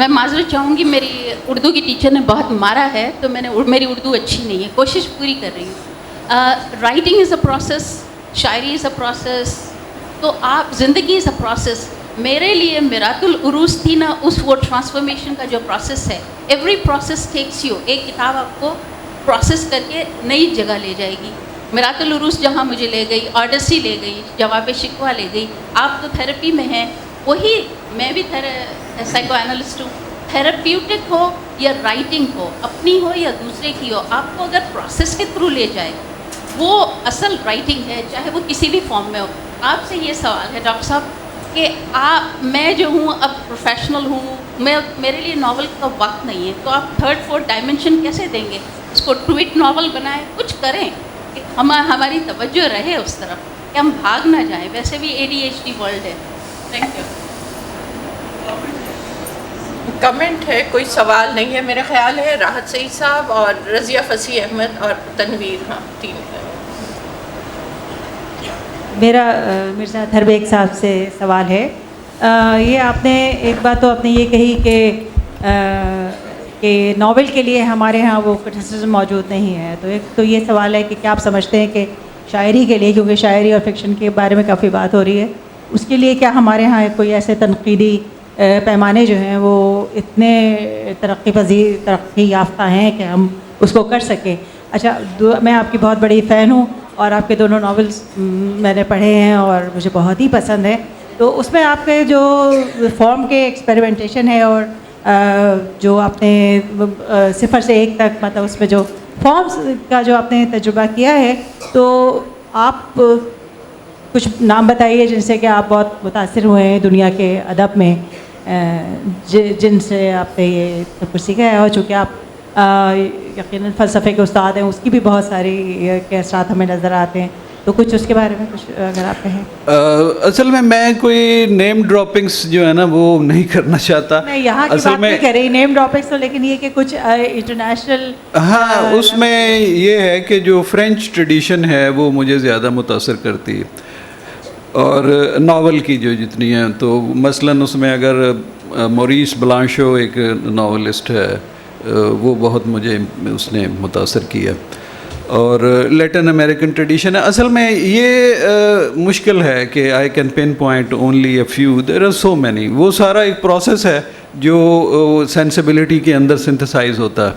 میں معذرت چاہوں گی, میری اردو کی ٹیچر نے بہت مارا ہے تو میری اردو اچھی نہیں ہے, کوشش پوری کر رہی ہوں. رائٹنگ از اے پروسیس, شاعری از اے پروسیس, تو آپ زندگی از اے پروسیس. میرے لیے میرات العروس تھی نا, وہ ٹرانسفارمیشن کا جو پروسیس ہے, ایوری پروسیس ٹیکس یو. ایک کتاب آپ کو پروسیس کر کے نئی جگہ لے جائے گی. میرات العروس جہاں مجھے لے گئی, آڈیسی لے گئی, جواب شکوہ لے گئی. آپ تو تھراپی میں ہیں, وہی میں بھی سائیکو انالسٹ ہوں. تھراپیوٹک ہو یا رائٹنگ ہو, اپنی ہو یا دوسرے کی ہو, آپ کو اگر پروسیس کے تھرو لے جائے وہ اصل رائٹنگ ہے, چاہے وہ کسی بھی فارم میں ہو. آپ سے یہ سوال ہے ڈاکٹر صاحب کہ میں جو ہوں اب پروفیشنل ہوں, میرے لیے ناول کا وقت نہیں ہے, تو آپ 3rd 4th ڈائمنشن کیسے دیں گے؟ اس کو ٹویٹ ناول بنائیں, کچھ کریں کہ ہماری توجہ رہے اس طرف کہ ہم بھاگ نہ جائیں. ویسے بھی ADHD ورلڈ ہے. Thank you. کمنٹ ہے, کوئی سوال نہیں ہے. میرا خیال ہے راحت سعید صاحب اور رضیہ فصیح احمد اور تنویر, ہاں 3 ہیں. میرا مرزا اطہر بیگ صاحب سے سوال ہے. یہ آپ نے ایک بات تو آپ نے یہ کہی کہ ناول کے لیے ہمارے ہاں وہ کرٹیسزم موجود نہیں ہے. تو ایک تو یہ سوال ہے کہ کیا آپ سمجھتے ہیں کہ شاعری کے لیے, کیونکہ شاعری اور فکشن کے بارے میں کافی بات ہو رہی ہے, اس کے لیے کیا ہمارے ہاں کوئی ایسے تنقیدی پیمانے جو ہیں وہ اتنے ترقی یافتہ ہیں کہ ہم اس کو کر سکیں؟ اچھا, میں آپ کی بہت بڑی فین ہوں اور آپ کے دونوں ناولز میں نے پڑھے ہیں اور مجھے بہت ہی پسند ہے. تو اس میں آپ کے جو فارم کے ایکسپیریمنٹیشن ہے اور جو آپ نے 0 سے 1 تک, مطلب اس میں جو فارمز کا جو آپ نے تجربہ کیا ہے, تو آپ کچھ نام بتائیے جن سے کہ آپ بہت متاثر ہوئے ہیں دنیا کے ادب میں, جن سے آپ نے یہ سب کچھ سیکھا ہے. اور چونکہ آپ یقیناً فلسفے کے استاد ہیں, اس کی بھی بہت ساری کے اثرات ہمیں نظر آتے ہیں, تو کچھ اس کے بارے میں کچھ اگر آپ کہیں. اصل میں کوئی نیم ڈراپنگس جو ہے نا وہ نہیں کرنا چاہتا. میں یہاں کی بات نہیں کر رہی نیم ڈراپنگس تو, لیکن یہ کہ کچھ انٹرنیشنل. ہاں, اس میں یہ ہے کہ جو فرینچ ٹریڈیشن ہے وہ مجھے زیادہ متاثر کرتی ہے, اور ناول کی جو جتنی ہیں, تو مثلاً اس میں اگر موریس بلانشو ایک ناولسٹ ہے, وہ بہت مجھے اس نے متاثر کیا. اور لیٹن امریکن ٹریڈیشن ہے. اصل میں یہ مشکل ہے کہ I can pinpoint only a few, there are so many. وہ سارا ایک پروسیس ہے جو سینسیبلٹی کے اندر سنتھسائز ہوتا ہے,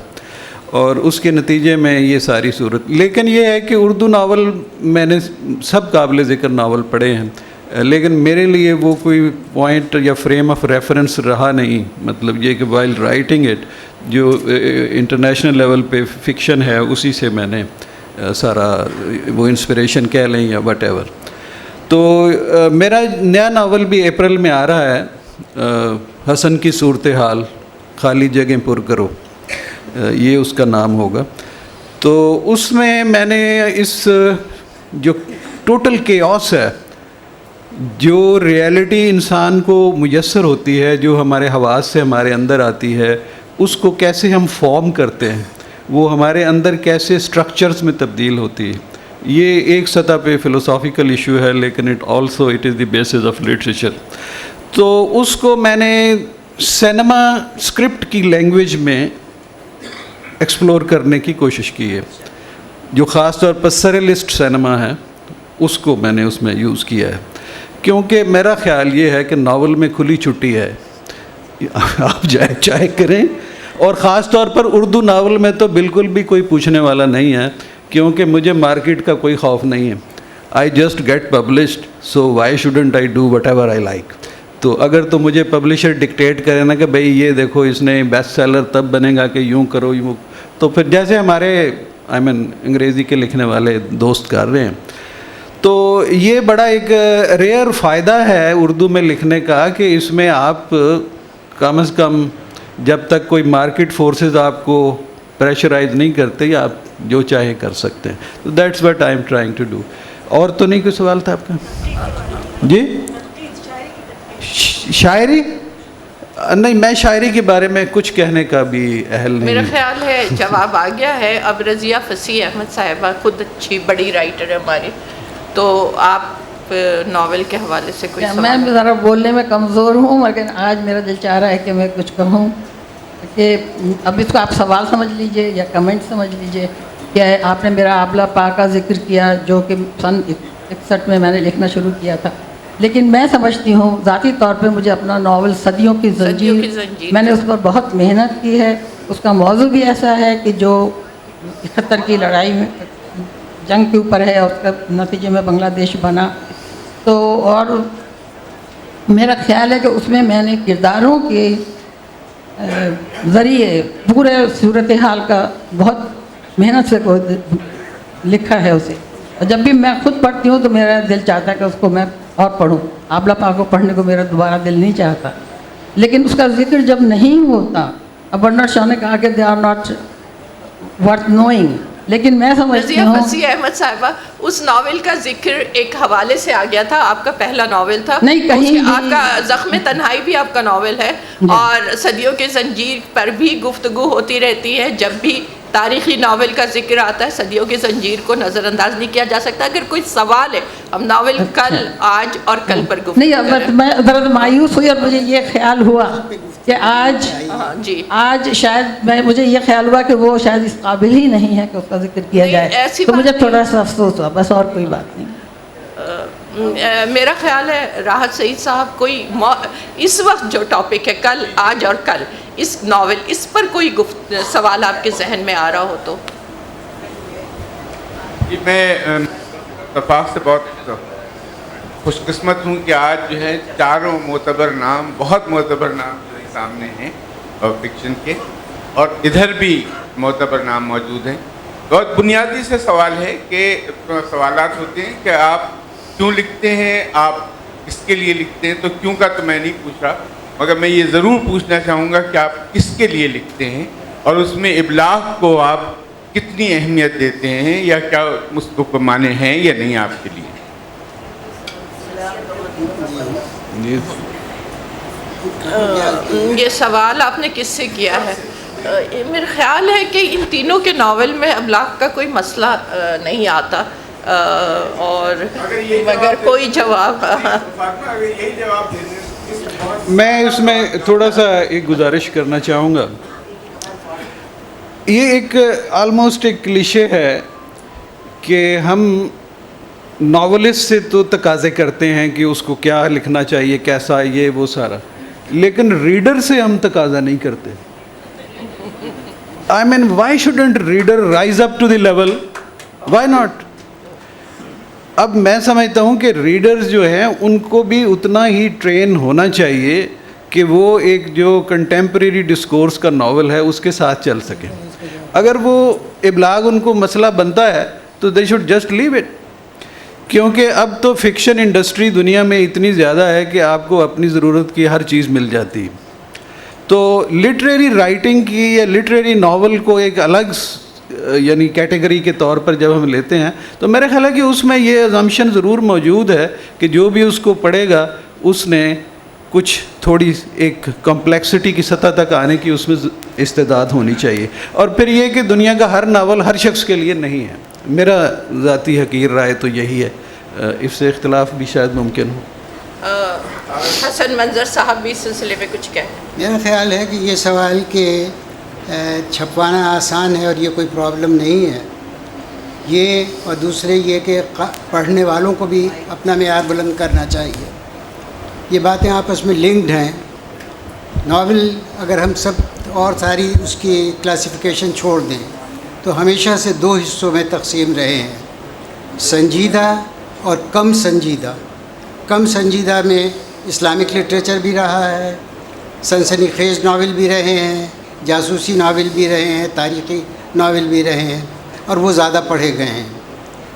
اور اس کے نتیجے میں یہ ساری صورت. لیکن یہ ہے کہ اردو ناول میں نے سب قابل ذکر ناول پڑھے ہیں, لیکن میرے لیے وہ کوئی پوائنٹ یا فریم آف ریفرنس رہا نہیں. مطلب یہ کہ وائل رائٹنگ اٹ, جو انٹرنیشنل لیول پہ فکشن ہے اسی سے میں نے سارا وہ انسپریشن کہہ لیں یا وٹ ایور. تو میرا نیا ناول بھی اپریل میں آ رہا ہے, حسن کی صورتحال خالی جگہیں پر کرو, یہ اس کا نام ہوگا. تو اس میں نے اس جو ٹوٹل کیوس ہے, جو ریئلٹی انسان کو میسر ہوتی ہے, جو ہمارے حواس سے ہمارے اندر آتی ہے, اس کو کیسے ہم فارم کرتے ہیں, وہ ہمارے اندر کیسے اسٹرکچرز میں تبدیل ہوتی ہے. یہ ایک سطح پہ فلسافیکل ایشو ہے, لیکن it is the basis of literature. تو اس کو میں نے سینما اسکرپٹ کی لینگویج میں ایکسپلور کرنے کی کوشش کی ہے, جو خاص طور پر سریلسٹ سینما ہے اس کو میں نے اس میں یوز کیا ہے. کیونکہ میرا خیال یہ ہے کہ ناول میں کھلی چھٹی ہے, آپ چاہے کریں. اور خاص طور پر اردو ناول میں تو بالکل بھی کوئی پوچھنے والا نہیں ہے, کیونکہ مجھے مارکیٹ کا کوئی خوف نہیں ہے. I just get published, so why shouldn't I do whatever I like. تو اگر تو مجھے پبلشر ڈکٹیٹ کرے نا کہ بھئی یہ دیکھو اس نے بیسٹ سیلر تب بنے گا کہ یوں کرو یوں, تو پھر جیسے ہمارے انگریزی کے لکھنے والے دوست کر رہے ہیں. تو یہ بڑا ایک ریئر فائدہ ہے اردو میں لکھنے کا, کہ اس میں آپ کم از کم جب تک کوئی مارکیٹ فورسز آپ کو پریشرائز نہیں کرتے, آپ جو چاہے کر سکتے ہیں. تو that's what I am trying to do. اور تو نہیں کوئی سوال تھا آپ کا؟ جی شاعری نہیں, میں شاعری کے بارے میں کچھ کہنے کا بھی اہل نہیں. میرا خیال ہے جواب آ گیا ہے. اب رضیہ فصیح احمد صاحبہ خود اچھی بڑی رائٹر ہے ہماری, تو آپ ناول کے حوالے سے کوئی میں سوال؟ ذرا بولنے میں کمزور ہوں، لیکن آج میرا دل چاہ رہا ہے کہ میں کچھ کہوں کہ اب اس کو آپ سوال سمجھ لیجئے یا کمنٹ سمجھ لیجئے کہ آپ نے میرا آبلہ پاک کا ذکر کیا جو کہ سن 61 میں نے لکھنا شروع کیا تھا، لیکن میں سمجھتی ہوں ذاتی طور پہ مجھے اپنا ناول صدیوں کی زنجیر میں نے اس پر بہت محنت کی ہے. اس کا موضوع بھی ایسا ہے کہ جو 71 کی لڑائی میں جنگ کے اوپر ہے اور اس کا نتیجے میں بنگلہ دیش بنا. تو اور میرا خیال ہے کہ اس میں نے کرداروں کے ذریعے پورے صورتحال کا بہت محنت سے لکھا ہے اسے. اور جب بھی میں خود پڑھتی ہوں تو میرا دل چاہتا ہے کہ اس کو میں اور پڑھوں. آبلہ پاک کو پڑھنے کو میرا دوبارہ دل نہیں چاہتا، لیکن اس کا ذکر جب نہیں ہوتا، اب برنارڈ شاہ نے کہا کہ they are not worth knowing, لیکن میں سمجھتی رضیہ ہوں فصیح احمد صاحبہ اس ناول کا ذکر ایک حوالے سے آ گیا تھا. آپ کا پہلا ناول تھا، نہیں کہیں بھی آپ کا زخم تنہائی بھی آپ کا ناول ہے، اور صدیوں کے زنجیر پر بھی گفتگو ہوتی رہتی ہے. جب بھی تاریخی ناول کا ذکر آتا ہے صدیوں کی زنجیر کو نظر انداز نہیں کیا جا سکتا. اگر کوئی سوال ہے، ہم ناول کل، آج اور کل پر گفتگو نہیں، میں ذرا مایوس ہوئی اور مجھے یہ خیال ہوا کہ آج شاید مجھے یہ خیال ہوا کہ وہ شاید اس قابل ہی نہیں ہے کہ اس کا ذکر کیا جائے، تو مجھے تھوڑا سا افسوس ہوا، بس اور کوئی بات نہیں. میرا خیال ہے راحت سعید صاحب کوئی اس وقت جو ٹاپک ہے کل، آج اور کل، اس ناول، اس پر کوئی سوال آپ کے ذہن میں آ رہا ہو تو؟ میں اتفاق سے بہت خوش قسمت ہوں کہ آج جو ہے چاروں معتبر نام، بہت معتبر نام جو ہے سامنے ہیں فکشن کے، اور ادھر بھی معتبر نام موجود ہیں. بہت بنیادی سے سوال ہے کہ سوالات ہوتے ہیں کہ آپ کیوں لکھتے ہیں، آپ کس کے لیے لکھتے ہیں. تو کیوں کا تو میں نہیں پوچھ رہا، مگر میں یہ ضرور پوچھنا چاہوں گا کہ آپ کس کے لیے لکھتے ہیں اور اس میں ابلاغ کو آپ کتنی اہمیت دیتے ہیں، یا کیا اس کو معنی ہیں یا نہیں آپ کے لیے. یہ سوال آپ نے کس سے کیا ہے؟ میرا خیال ہے کہ ان تینوں کے ناول میں ابلاغ کا کوئی مسئلہ نہیں آتا، اور مگر کوئی جواب میں اس میں تھوڑا سا ایک گزارش کرنا چاہوں گا. یہ ایک آلموسٹ ایک کلیشے ہے کہ ہم ناولسٹ سے تو تقاضے کرتے ہیں کہ اس کو کیا لکھنا چاہیے، کیسا، یہ وہ سارا، لیکن ریڈر سے ہم تقاضا نہیں کرتے. I mean, why shouldn't reader rise up to the level? Why not? اب میں سمجھتا ہوں کہ ریڈرز جو ہیں ان کو بھی اتنا ہی ٹرین ہونا چاہیے کہ وہ ایک جو کنٹمپریری ڈسکورس کا ناول ہے اس کے ساتھ چل سکیں. اگر وہ ابلاغ ان کو مسئلہ بنتا ہے تو they should just leave it, کیونکہ اب تو فکشن انڈسٹری دنیا میں اتنی زیادہ ہے کہ آپ کو اپنی ضرورت کی ہر چیز مل جاتی. تو لٹریری رائٹنگ کی یا لٹریری ناول کو ایک الگ یعنی کیٹیگری کے طور پر جب ہم لیتے ہیں تو میرا خیال ہے کہ اس میں یہ ازمپشن ضرور موجود ہے کہ جو بھی اس کو پڑھے گا اس نے کچھ تھوڑی ایک کمپلیکسٹی کی سطح تک آنے کی اس میں استعداد ہونی چاہیے. اور پھر یہ کہ دنیا کا ہر ناول ہر شخص کے لیے نہیں ہے. میرا ذاتی حقیر رائے تو یہی ہے، اس سے اختلاف بھی شاید ممکن ہو. حسن منظر صاحب بھی اس سلسلے میں کچھ کہیں؟ میرا خیال ہے کہ یہ سوال کہ چھپوانا آسان ہے اور یہ کوئی پرابلم نہیں ہے، یہ اور دوسرے یہ کہ پڑھنے والوں کو بھی اپنا معیار بلند کرنا چاہیے. یہ باتیں آپس میں لنکڈ ہیں. ناول اگر ہم سب اور ساری اس کی کلاسیفیکیشن چھوڑ دیں تو ہمیشہ سے دو حصوں میں تقسیم رہے ہیں، سنجیدہ اور کم سنجیدہ. کم سنجیدہ میں اسلامک لٹریچر بھی رہا ہے، سنسنی خیز ناول بھی رہے ہیں، جاسوسی ناول بھی رہے ہیں، تاریخی ناول بھی رہے ہیں، اور وہ زیادہ پڑھے گئے ہیں.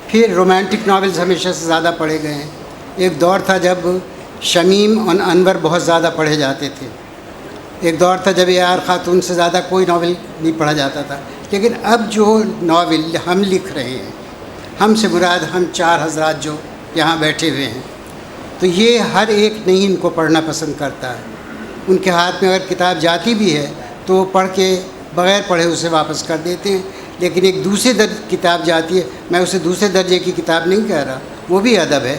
پھر رومانٹک ناولز ہمیشہ سے زیادہ پڑھے گئے ہیں. ایک دور تھا جب شمیم اور انور بہت زیادہ پڑھے جاتے تھے. ایک دور تھا جب AR خاتون سے زیادہ کوئی ناول نہیں پڑھا جاتا تھا. لیکن اب جو ناول ہم لکھ رہے ہیں، ہم سے مراد ہم 4 حضرات جو یہاں بیٹھے ہوئے ہیں، تو یہ ہر ایک نہیں ان کو پڑھنا پسند کرتا ہے. ان کے ہاتھ میں اگر کتاب جاتی بھی ہے تو وہ پڑھ کے بغیر پڑھے اسے واپس کر دیتے ہیں. لیکن ایک دوسرے درجے کتاب جاتی ہے، میں اسے دوسرے درجے کی کتاب نہیں کہہ رہا، وہ بھی ادب ہے،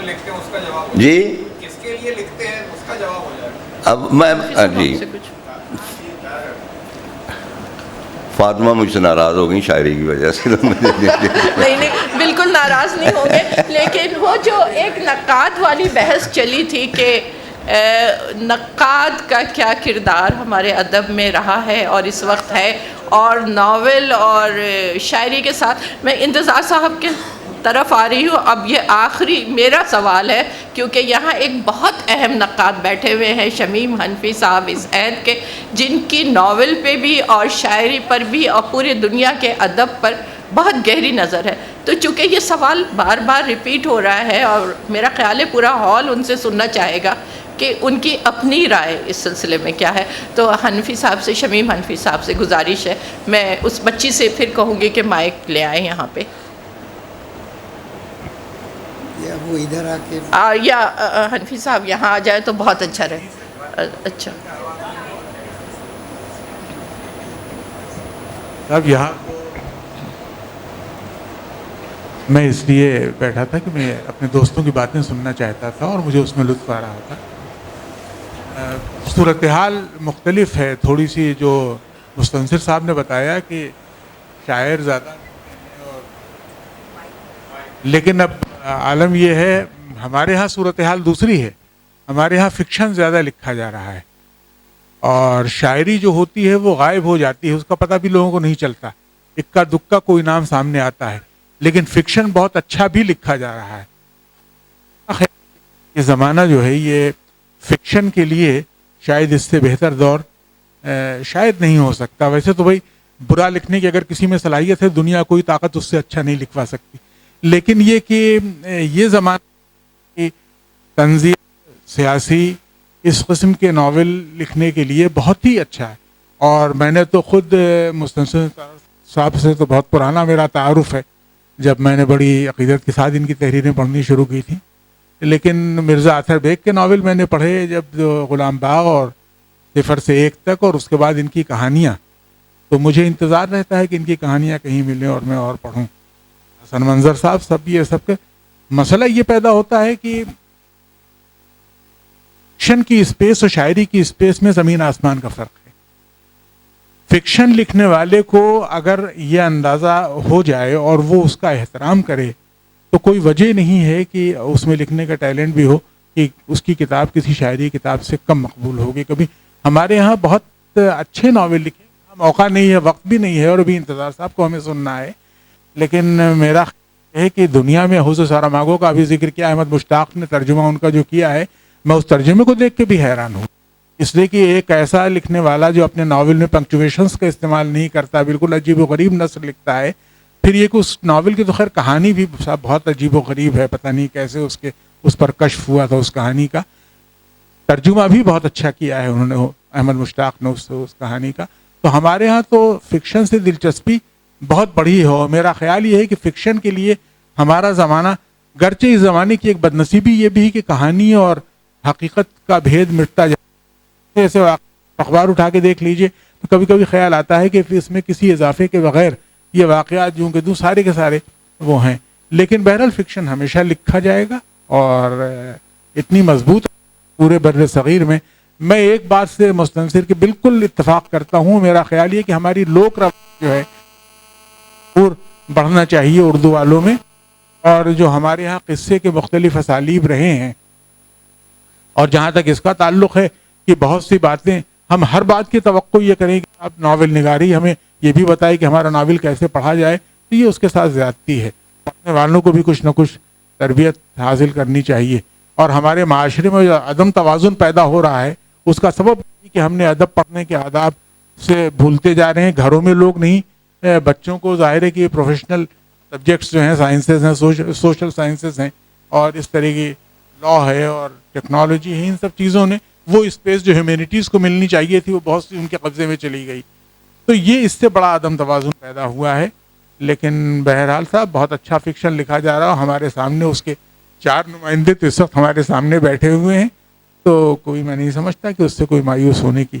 ناول لکھتے ہیں اس کا جواب جی کس کے لیے لکھتے ہیں اس کا جواب ہو جائے گا. اب میں جی فاطمہ مجھ سے ناراض ہو گئی شاعری کی وجہ سے. نہیں بالکل ناراض نہیں ہوں گے، لیکن وہ جو ایک نقاد والی بحث چلی تھی کہ نقاد کا کیا کردار ہمارے ادب میں رہا ہے اور اس وقت ہے، اور ناول اور شاعری کے ساتھ میں انتظار صاحب کے طرف آ رہی ہوں. اب یہ آخری میرا سوال ہے، کیونکہ یہاں ایک بہت اہم نقاد بیٹھے ہوئے ہیں شمیم حنفی صاحب اس عہد کے، جن کی ناول پہ بھی اور شاعری پر بھی اور پورے دنیا کے ادب پر بہت گہری نظر ہے. تو چونکہ یہ سوال بار بار ریپیٹ ہو رہا ہے اور میرا خیال ہے پورا ہال ان سے سننا چاہے گا کہ ان کی اپنی رائے اس سلسلے میں کیا ہے. تو حنفی صاحب سے، شمیم حنفی صاحب سے گزارش ہے، میں اس بچی سے پھر کہوں گی کہ مائک لے آئیں یہاں پہ، یا وہ ادھر آ کے یا حنفی صاحب یہاں آ جائے تو بہت اچھا رہے. اچھا اب یہاں میں اس لیے بیٹھا تھا کہ میں اپنے دوستوں کی باتیں سننا چاہتا تھا اور مجھے اس میں لطف آ رہا تھا. صورتحال مختلف ہے تھوڑی سی، جو مستنصر صاحب نے بتایا کہ شاعر زیادہ اور لیکن اب عالم یہ ہے، ہمارے ہاں صورتحال دوسری ہے. ہمارے ہاں فکشن زیادہ لکھا جا رہا ہے اور شاعری جو ہوتی ہے وہ غائب ہو جاتی ہے، اس کا پتہ بھی لوگوں کو نہیں چلتا. اکا دکا کوئی نام سامنے آتا ہے، لیکن فکشن بہت اچھا بھی لکھا جا رہا ہے. یہ زمانہ جو ہے یہ فکشن کے لیے شاید اس سے بہتر دور شاید نہیں ہو سکتا. ویسے تو بھائی برا لکھنے کی اگر کسی میں صلاحیت ہے، دنیا کوئی طاقت اس سے اچھا نہیں لکھوا سکتی. لیکن یہ کہ یہ زمانہ کی تنظیم سیاسی اس قسم کے ناول لکھنے کے لیے بہت ہی اچھا ہے. اور میں نے تو خود مستنصر صاحب سے تو بہت پرانا میرا تعارف ہے، جب میں نے بڑی عقیدت کے ساتھ ان کی تحریریں پڑھنی شروع کی تھیں. لیکن مرزا اطہر بیگ کے ناول میں نے پڑھے جب غلام باغ اور 0 سے 1 تک، اور اس کے بعد ان کی کہانیاں. تو مجھے انتظار رہتا ہے کہ ان کی کہانیاں کہیں ملیں اور میں اور پڑھوں. حسن منظر صاحب سب یہ سب کے مسئلہ یہ پیدا ہوتا ہے کہ فکشن کی اسپیس اور شاعری کی اسپیس میں زمین آسمان کا فرق ہے. فکشن لکھنے والے کو اگر یہ اندازہ ہو جائے اور وہ اس کا احترام کرے تو کوئی وجہ نہیں ہے کہ اس میں لکھنے کا ٹیلنٹ بھی ہو کہ اس کی کتاب کسی شاعری کتاب سے کم مقبول ہوگی. کبھی ہمارے ہاں بہت اچھے ناول لکھے، موقع نہیں ہے، وقت بھی نہیں ہے، اور ابھی انتظار صاحب کو ہمیں سننا ہے. لیکن میرا ہے کہ دنیا میں حوض ساراماگو کا بھی ذکر کیا، احمد مشتاق نے ترجمہ ان کا جو کیا ہے، میں اس ترجمے کو دیکھ کے بھی حیران ہوں. اس لیے کہ ایک ایسا لکھنے والا جو اپنے ناول میں پنکچویشنز کا استعمال نہیں کرتا، بالکل عجیب و غریب نثر لکھتا ہے. پھر یہ کہ اس ناول کی تو خیر کہانی بھی بہت عجیب و غریب ہے، پتہ نہیں کیسے اس پر کشف ہوا تھا اس کہانی کا. ترجمہ بھی بہت اچھا کیا ہے انہوں نے، احمد مشتاق نے اس کہانی کا. تو ہمارے ہاں تو فکشن سے دلچسپی بہت بڑی ہو. میرا خیال یہ ہے کہ فکشن کے لیے ہمارا زمانہ، گرچہ اس زمانے کی ایک بدنصیبی یہ بھی کہ کہانی اور حقیقت کا بھید مٹتا جائے. ایسے اخبار اٹھا کے دیکھ لیجئے تو کبھی کبھی خیال آتا ہے کہ اس میں کسی اضافے کے بغیر یہ واقعات جو کہ سارے کے سارے وہ ہیں. لیکن بہرحال فکشن ہمیشہ لکھا جائے گا اور اتنی مضبوط پورے بر صغیر میں. میں ایک بات سے مستنصر کے بالکل اتفاق کرتا ہوں. میرا خیال یہ کہ ہماری لوک روایت جو ہے اور بڑھنا چاہیے اردو والوں میں، اور جو ہمارے ہاں قصے کے مختلف اسالیب رہے ہیں. اور جہاں تک اس کا تعلق ہے کہ بہت سی باتیں ہم ہر بات کی توقع یہ کریں کہ آپ ناول نگاری ہمیں یہ بھی بتائے کہ ہمارا ناول کیسے پڑھا جائے، تو یہ اس کے ساتھ زیادتی ہے. پڑھنے والوں کو بھی کچھ نہ کچھ تربیت حاصل کرنی چاہیے. اور ہمارے معاشرے میں جو عدم توازن پیدا ہو رہا ہے اس کا سبب کہ ہم نے ادب پڑھنے کے آداب سے بھولتے جا رہے ہیں. گھروں میں لوگ نہیں، بچوں کو ظاہر ہے کہ پروفیشنل سبجیکٹس جو ہیں، سائنسز ہیں، سوشل سائنسز ہیں، اور اس طرح کی لا ہے اور ٹیکنالوجی ہے، ان سب چیزوں نے وہ اسپیس جو ہیومینٹیز کو ملنی چاہیے تھی وہ بہت سی ان کے قبضے میں چلی گئی. تو یہ اس سے بڑا عدم توازن پیدا ہوا ہے. لیکن بہرحال صاحب بہت اچھا فکشن لکھا جا رہا، ہمارے سامنے اس کے 4 نمائندے تو اس وقت ہمارے سامنے بیٹھے ہوئے ہیں. تو کوئی میں نہیں سمجھتا کہ اس سے کوئی مایوس ہونے کی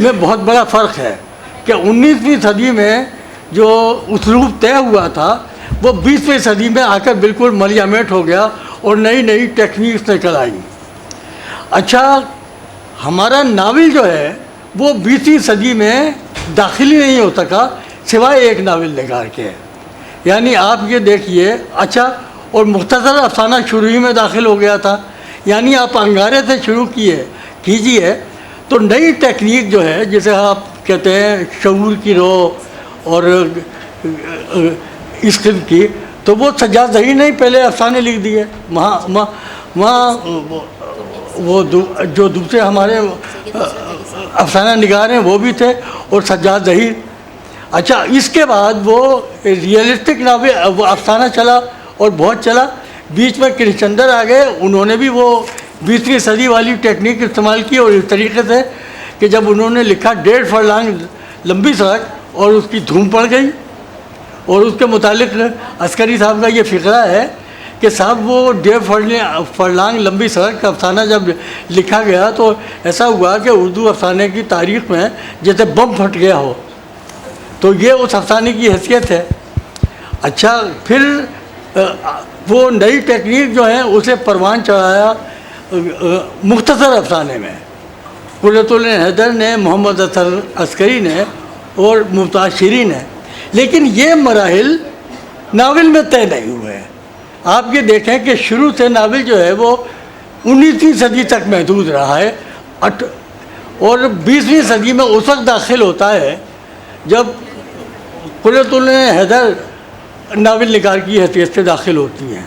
میں بہت بڑا فرق ہے کہ 19ویں صدی میں جو اسلوب طے ہوا تھا وہ 20ویں صدی میں آ کر بالکل ملیامیٹ ہو گیا اور نئی نئی ٹیکنیکس نکل آئیں. اچھا ہمارا ناول جو ہے وہ 20ویں صدی میں داخل ہی نہیں ہو سکا سوائے ایک ناول نگار کے. یعنی آپ یہ دیکھیے. اچھا اور مختصر افسانہ شروع ہی میں داخل ہو گیا تھا. یعنی آپ انگارے سے شروع کیجیے تو نئی ٹیکنیک جو ہے جسے آپ کہتے ہیں شعور کی رو اور اس قسم کی, تو وہ سجاد ظہیر نے پہلے افسانے لکھ دیے. وہاں وہ جو دوسرے ہمارے افسانہ نگار ہیں وہ بھی تھے اور سجاد ظہیر. اچھا اس کے بعد وہ ریئلسٹک ناول وہ افسانہ چلا اور بہت چلا. بیچ میں کرشچندر آ گئے, انہوں نے بھی وہ 20ویں صدی والی ٹیکنیک استعمال کی اور اس طریقے سے کہ جب انہوں نے لکھا 1.5 فرلانگ لمبی سڑک اور اس کی دھوم پڑ گئی. اور اس کے متعلق عسکری صاحب کا یہ فقرہ ہے کہ صاحب وہ 1.5 فرلانگ لمبی سڑک کا افسانہ جب لکھا گیا تو ایسا ہوا کہ اردو افسانے کی تاریخ میں جیسے بم پھٹ گیا ہو. تو یہ اس افسانے کی حیثیت ہے. اچھا پھر وہ نئی ٹیکنیک جو ہے اسے پروان چڑھایا مختصر افسانے میں. قرۃ العین حیدر نے, محمد اظہر عسکری نے اور ممتاز شیریں نے. لیکن یہ مراحل ناول میں طے نہیں ہوئے. آپ یہ دیکھیں کہ شروع سے ناول جو ہے وہ 19ویں صدی تک محدود رہا ہے اور 20ویں صدی میں اس وقت داخل ہوتا ہے جب قرۃ العین حیدر ناول نگار کی حیثیت سے داخل ہوتی ہیں.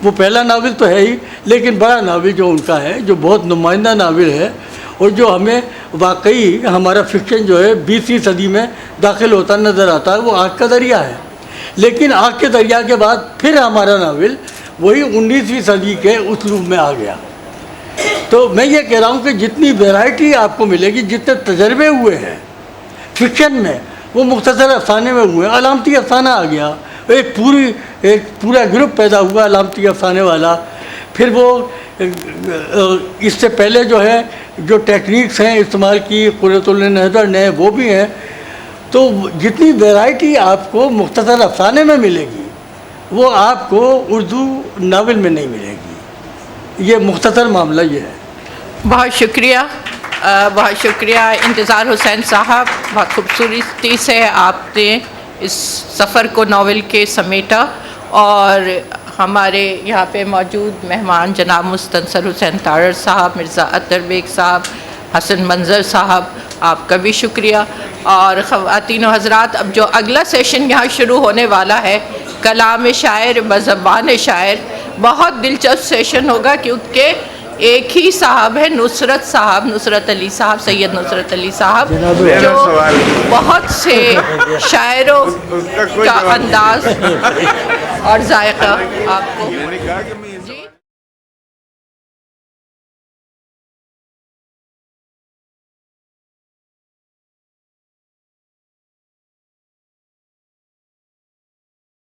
وہ پہلا ناول تو ہے ہی لیکن بڑا ناول جو ان کا ہے جو بہت نمائندہ ناول ہے اور جو ہمیں واقعی ہمارا فکشن جو ہے 20ویں صدی میں داخل ہوتا نظر آتا ہے وہ آنکھ کا دریا ہے. لیکن آنکھ کے دریا کے بعد پھر ہمارا ناول وہی 19ویں صدی کے اسلوب میں آ گیا. تو میں یہ کہہ رہا ہوں کہ جتنی ویرائٹی آپ کو ملے گی, جتنے تجربے ہوئے ہیں فکشن میں وہ مختصر افسانے میں ہوئے. علامتی افسانہ آ گیا, ایک پورا گروپ پیدا ہوا علامتی افسانے والا. پھر وہ اس سے پہلے جو ہے جو ٹیکنیکس ہیں استعمال کی قرۃ العین حیدر نے وہ بھی ہیں. تو جتنی ویرائٹی آپ کو مختصر افسانے میں ملے گی وہ آپ کو اردو ناول میں نہیں ملے گی. یہ مختصر معاملہ یہ ہے. بہت شکریہ, بہت شکریہ انتظار حسین صاحب. بہت خوبصورتی سے آپ نے اس سفر کو ناول کے سمیٹا اور ہمارے یہاں پہ موجود مہمان جناب مستنصر حسین تارڑ صاحب, مرزا اطہر بیگ صاحب, حسن منظر صاحب, آپ کا بھی شکریہ. اور خواتین و حضرات, اب جو اگلا سیشن یہاں شروع ہونے والا ہے کلام شاعر بزبان شاعر, بہت دلچسپ سیشن ہوگا کیونکہ ایک ہی صاحب ہے نصرت صاحب, نصرت علی صاحب, سید نصرت علی صاحب, جو بہت سے شاعروں کا انداز اور ذائقہ آپ کو